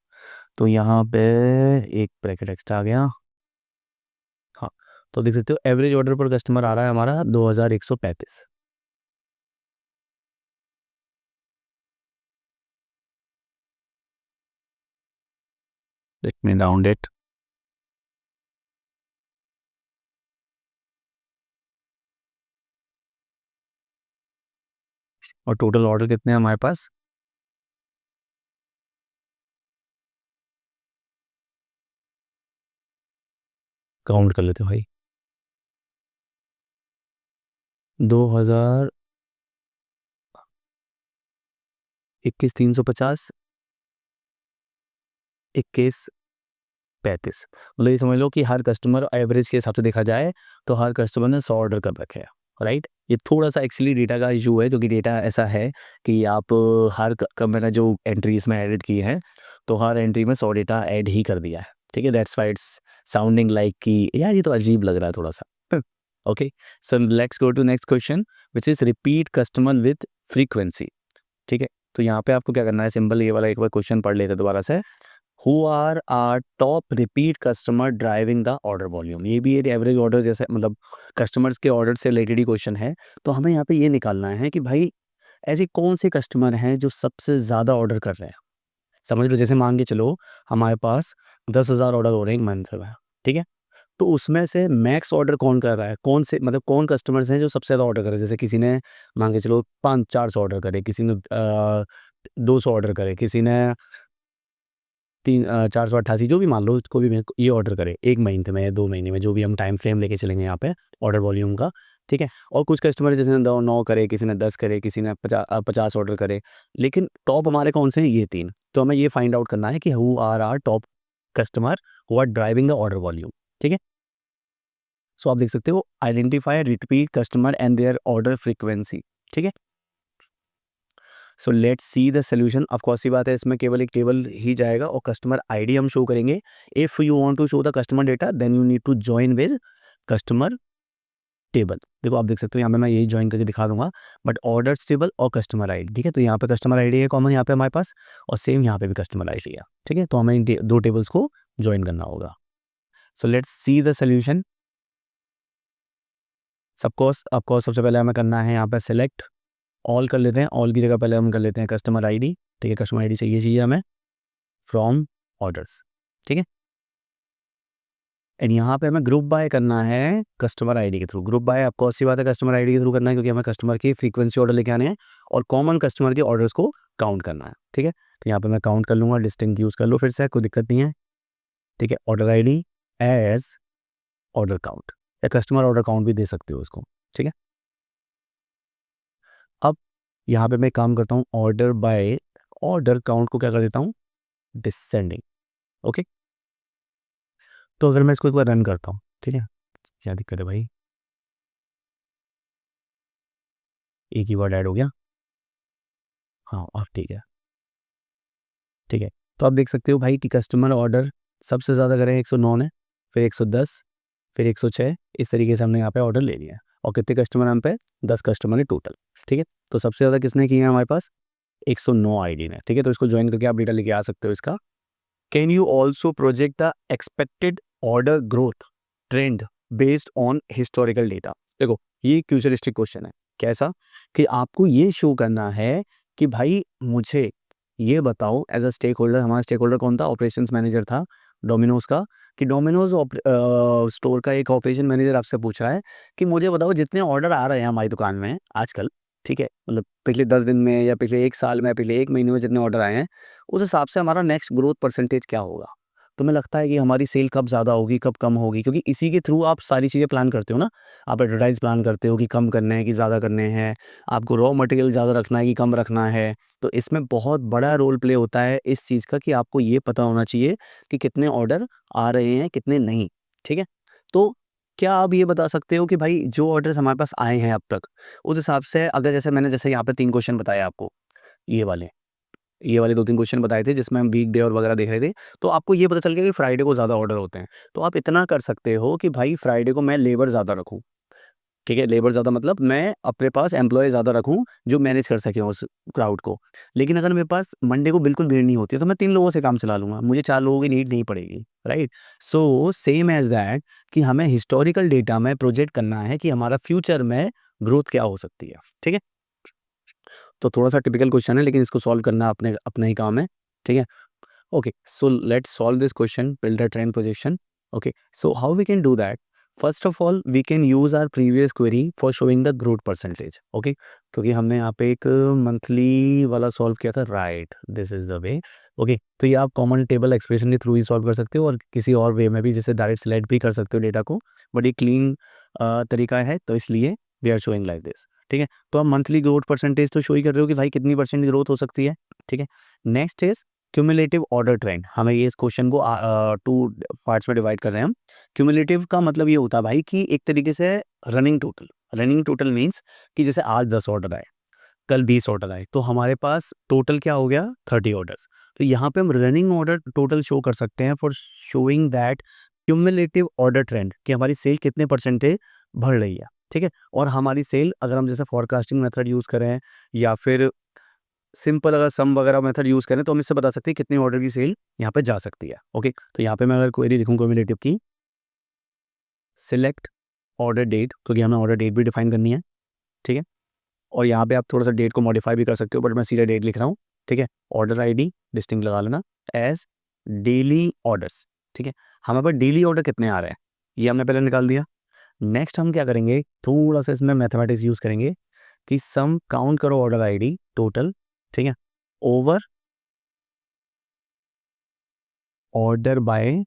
तो यहाँ पे एक ब्रैकेट एक्स्ट्रा आ गया। हाँ, तो देख सकते हो एवरेज ऑर्डर पर कस्टमर आ रहा है हमारा 2135। Let me round it. और टोटल ऑर्डर कितने हैं हमारे पास, काउंट कर लेते हो भाई। 2021 350, 21 35। मतलब ये समझ लो कि हर कस्टमर एवरेज के हिसाब से देखा जाए तो हर कस्टमर ने 100 ऑर्डर कर रखे हैं, राइट। ये थोड़ा सा एक्चुअली डेटा का इशू है, क्योंकि डेटा ऐसा है कि आप मैंने जो एंट्री इसमें एडिट की है तो हर एंट्री में 100 डेटा ऐड ही कर दिया है। ठीक है, that's why it's sounding like कि यार ये तो अजीब लग रहा है थोड़ा सा। Okay, so let's go to next question which is repeat customer with frequency. ठीक है, तो यहाँ पे आपको क्या करना है, सिंपल ये वाला एक बार क्वेश्चन पढ़ लेते हैं दोबारा से। Who are are top repeat customer driving the order volume. ये भी एक एवरेज ऑर्डर जैसे, मतलब कस्टमर्स के ऑर्डर से रिलेटेड ही क्वेश्चन है। तो हमें यहाँ पे ये निकालना है कि भाई ऐसे कौन से कस्टमर हैं जो सबसे ज़्यादा ऑर्डर कर रहे हैं। समझ लो, जैसे मान के चलो हमारे पास 10,000 ऑर्डर हो रहे हैं एक मंथ में। ठीक है, तो उसमें से मैक्स ऑर्डर कौन कर रहा है, कौन से मतलब कौन कस्टमर्स हैं जो सबसे ज़्यादा ऑर्डर कर रहे हैं। जैसे किसी ने मान के चलो 500-400 ऑर्डर करे, किसी ने 200 ऑर्डर करे, किसी ने 488, जो भी मान लो इसको भी ये ऑर्डर करे एक महीने में या 2 महीने में, जो भी हम टाइम फ्रेम लेके चलेंगे यहाँ पे ऑर्डर वॉल्यूम का। ठीक है, और कुछ कस्टमर जैसे 9 करे, किसी ने 10 करे, किसी ने 50 ऑर्डर करे। लेकिन टॉप हमारे कौन से हैं, ये 3। तो हमें ये फाइंड आउट करना है कि who are are top customer who are driving the order volume. ठीक है, सो आप देख सकते हो identify repeat customer and their order frequency. ठीक है, so let's see the solution. Of course सी बात है, इसमें केवल एक टेबल ही जाएगा और कस्टमर आईडी हम शो करेंगे। If you want to show the customer data then you need to join with customer table. देखो आप देख सकते हो यहाँ पे मैं यही ज्वाइन करके दिखा दूंगा, बट ऑर्डर्स टेबल और कस्टमर आईडी, ठीक है। तो यहाँ पे कस्टमर आईडी है कॉमन यहाँ पे हमारे पास, और सेम यहाँ पे भी कस्टमर आईडी है, ठीक है। तो हमें इन दो टेबल्स को ज्वाइन करना होगा। सो लेट्स सी द सोल्यूशन। सबको सबसे पहले हमें करना है यहाँ पे सिलेक्ट ऑल कर लेते हैं। ऑल की जगह पहले हम कर लेते हैं कस्टमर आईडी, ठीक है। कस्टमर आईडी चाहिए चाहिए हमें फ्रॉम ऑर्डर्स, ठीक है। एंड यहाँ पे हमें ग्रुप बाय करना है कस्टमर आईडी के थ्रू। ग्रुप बाय आपको सी बात है कस्टमर आईडी के थ्रू करना है, क्योंकि हमें कस्टमर की फ्रीक्वेंसी ऑर्डर लेके आने हैं और कॉमन कस्टमर के ऑर्डर्स को काउंट करना है, ठीक है। तो यहाँ पे मैं काउंट कर लूँगा, डिस्टिंक्ट यूज़ कर लो फिर से, कोई दिक्कत नहीं है, ठीक है। Order ID as order count, या कस्टमर ऑर्डर काउंट भी दे सकते हो उसको, ठीक है। अब यहाँ पे मैं काम करता हूँ ऑर्डर बाय ऑर्डर काउंट को क्या कर देता हूँ, डिसेंडिंग, ओके। तो अगर मैं इसको एक बार रन करता हूँ, ठीक है, क्या दिक्कत है भाई, एक ही वर्ड ऐड हो गया, हाँ अब ठीक है, ठीक है। तो आप देख सकते हो भाई कि कस्टमर ऑर्डर सबसे ज़्यादा करें 109 ने, फिर 110, फिर 106, इस तरीके से हमने यहाँ पे ऑर्डर ले लिया है। और कितने कस्टमर हम पे, 10 कस्टमर ने टोटल, ठीक है। तो सबसे ज़्यादा किसने किया है हमारे पास, 109 आईडी ने, ठीक है। तो इसको ज्वाइन करके आप डेटा लेके आ सकते हो इसका। Can you also project the expected order growth trend based on historical data. देखो ये फ्यूचरिस्टिक क्वेश्चन है, कैसा कि आपको ये शो करना है कि भाई मुझे ये बताओ एज अ स्टेक होल्डर, हमारा स्टेक होल्डर कौन था, ऑपरेशंस मैनेजर था डोमिनोज का, कि डोमिनोज स्टोर का एक ऑपरेशन मैनेजर आपसे पूछ रहा है कि मुझे बताओ जितने ऑर्डर आ रहे हैं हमारी दुकान में आजकल, ठीक है, मतलब पिछले 10 दिन में या पिछले 1 साल में, पिछले 1 महीने में जितने ऑर्डर आए हैं, उस हिसाब से हमारा नेक्स्ट ग्रोथ परसेंटेज क्या होगा। तुम्हें लगता है कि हमारी सेल कब ज़्यादा होगी, कब कम होगी, क्योंकि इसी के थ्रू आप सारी चीज़ें प्लान करते हो ना। आप एडवर्टाइज प्लान करते हो कि कम करने हैं कि ज़्यादा करने हैं, आपको रॉ मटेरियल ज़्यादा रखना है कि कम रखना है। तो इसमें बहुत बड़ा रोल प्ले होता है इस चीज़ का कि आपको ये पता होना चाहिए कि कितने ऑर्डर आ रहे हैं, कितने नहीं, ठीक है। तो क्या आप ये बता सकते हो कि भाई जो ऑर्डर्स हमारे पास आए हैं अब तक, उस हिसाब से अगर जैसे मैंने जैसे यहाँ पे 3 क्वेश्चन बताए आपको, ये वाले ये वाले 2-3 क्वेश्चन बताए थे जिसमें हम वीकडे और वगैरह देख रहे थे, तो आपको ये पता चल गया कि फ्राइडे को ज़्यादा ऑर्डर होते हैं। तो आप इतना कर सकते हो कि भाई फ्राइडे को मैं लेबर ज़्यादा रखूँ, ठीक है। लेबर ज़्यादा मतलब मैं अपने पास एम्प्लॉयी ज़्यादा रखूँ जो मैनेज कर सकें उस क्राउड को। लेकिन अगर मेरे पास मंडे को बिल्कुल भीड़ नहीं होती है तो मैं 3 लोगों से काम चला लूँगा, मुझे 4 लोगों की नीड नहीं पड़ेगी, right. So same as that कि हमें हिस्टोरिकल डेटा में प्रोजेक्ट करना है कि हमारा फ्यूचर में ग्रोथ क्या हो सकती है, ठीक है। तो थोड़ा-सा टिपिकल क्वेश्चन है लेकिन इसको सॉल्व करना अपने अपना ही काम है, ठीक है। Okay, so let's solve this question, build a trend projection. Okay, so how we can do that? First of all, we can use our previous query for showing the growth percentage. Okay, क्योंकि हमने यहाँ पे एक monthly वाला solve किया था, right, this is the way. Okay, तो ये आप कॉमन टेबल एक्सप्रेशन के थ्रू ही सॉल्व कर सकते हो और किसी और वे में भी, जैसे डायरेक्ट सिलेक्ट भी कर सकते हो डेटा को, बट ये क्लीन तरीका है तो इसलिए we are showing like this, ठीक है। तो आप मंथली ग्रोथ परसेंटेज तो शो ही कर रहे हो कि भाई कितनी परसेंट ग्रोथ हो सकती है, ठीक है। Next is cumulative order trend. हमें ये इस क्वेश्चन को 2 पार्ट्स में डिवाइड कर रहे हैं हम। क्यूमुलेटिव का मतलब ये होता है भाई कि एक तरीके से रनिंग टोटल मीन्स कि जैसे आज 10 ऑर्डर आए, कल 20 ऑर्डर आए, तो हमारे पास टोटल क्या हो गया, 30 ऑर्डर्स। तो यहाँ पे हम रनिंग ऑर्डर टोटल शो कर सकते हैं for showing that cumulative order trend कि हमारी सेल कितने परसेंटेज बढ़ रही है, ठीक है। और हमारी सेल अगर हम जैसे फोरकास्टिंग मेथड यूज़ करें या फिर सिंपल अगर सम वगैरह मेथड यूज़ करें तो हम इससे बता सकते हैं कितने ऑर्डर की सेल यहाँ पे जा सकती है। ओके, तो यहाँ पे मैं अगर क्वेरी लिखूँ क्यूमुलेटिव की, सिलेक्ट ऑर्डर डेट, क्योंकि हमें ऑर्डर डेट भी डिफाइन करनी है, ठीक है। और यहाँ पे आप थोड़ा सा डेट को मॉडिफाई भी कर सकते हो, बट मैं सीधा डेट लिख रहा हूँ, ठीक है। ऑर्डर आईडी डिस्टिंक्ट लगा लेना एज डेली ऑर्डर्स, ठीक है। हमारे पास डेली ऑर्डर कितने आ रहे हैं ये हमने पहले निकाल दिया। नेक्स्ट हम क्या करेंगे, थोड़ा सा इसमें मैथमेटिक्स यूज़ करेंगे कि सम काउंट करो ऑर्डर आईडी टोटल, ठीक है, over order by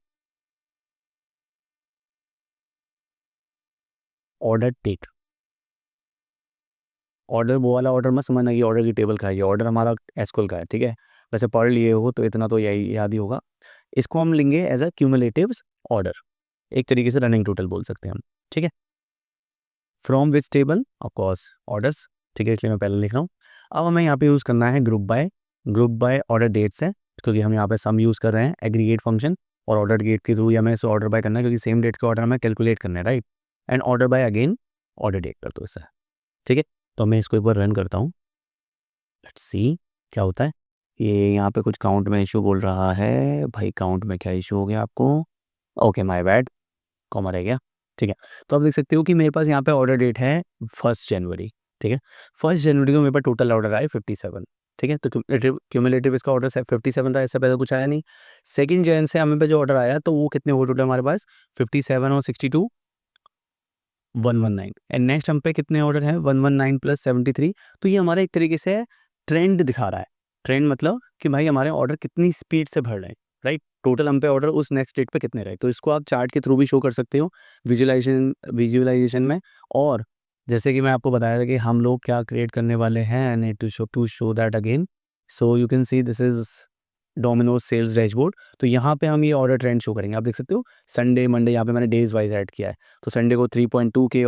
order date. Order वो वाला ऑर्डर मत समझना ये ऑर्डर की टेबल का है, ये ऑर्डर हमारा एसक्यूएल का है, ठीक है। वैसे पढ़ लिए हो तो इतना तो यही याद ही होगा। इसको हम लेंगे एज अ क्यूमुलेटिव ऑर्डर, एक तरीके से रनिंग टोटल बोल सकते हैं हम, ठीक है। From which table, of course orders, ठीक है, इसलिए मैं पहले लिख रहा हूँ। अब हमें यहाँ पे यूज़ करना है ग्रुप बाय ऑर्डर डेट्स है, क्योंकि हम यहाँ पे सम यूज़ कर रहे हैं एग्रीगेट फंक्शन, और ऑर्डर डेट के थ्रू हमें इसे ऑर्डर बाय करना है, क्योंकि सेम डेट के ऑर्डर हमें कैलकुलेट करना है, right. And order by again order date कर दो इसे, ठीक है। तो मैं इसको एक बार रन करता हूँ, लेट्स सी क्या होता है। ये यहाँ पे कुछ काउंट में इशू बोल रहा है, भाई काउंट में क्या इशू हो गया आपको? ओके माय बैड, कॉमा रह गया, ठीक है। तो आप देख सकते हो कि मेरे पास यहाँ पे ऑर्डर डेट है 1 जनवरी, ठीक है। 1 जनवरी को मेरे पास टोटल ऑर्डर आए 57, ठीक है। तो क्यूमुलेटिव इसका ऑर्डर 57 रहा, इससे पहले कुछ आया नहीं। 2 जन से हमें पे जो ऑर्डर आया तो वो कितने हुए टोटल हमारे पास? 57 और 62 119। एंड नेक्स्ट हम पे कितने ऑर्डर हैं? 119 प्लस 73। तो ये हमारा एक तरीके से ट्रेंड दिखा रहा है। ट्रेंड मतलब कि भाई हमारे ऑर्डर कितनी स्पीड से बढ़ रहे हैं, राइट। टोटल हम पे ऑर्डर उस नेक्स्ट डेट पे कितने रहे, तो इसको आप चार्ट के थ्रू भी शो कर सकते हो विजुअलाइजेशन में। और जैसे कि मैं आपको बताया था कि हम लोग क्या क्रिएट करने वाले हैं, need to show that again. So you can see this is Domino's sales dashboard. तो यहाँ पे हम ये ऑर्डर ट्रेंड शो करेंगे, आप देख सकते हो। संडे मंडे यहाँ पे मैंने डेज वाइज ऐड किया है, तो संडे को 3.2 के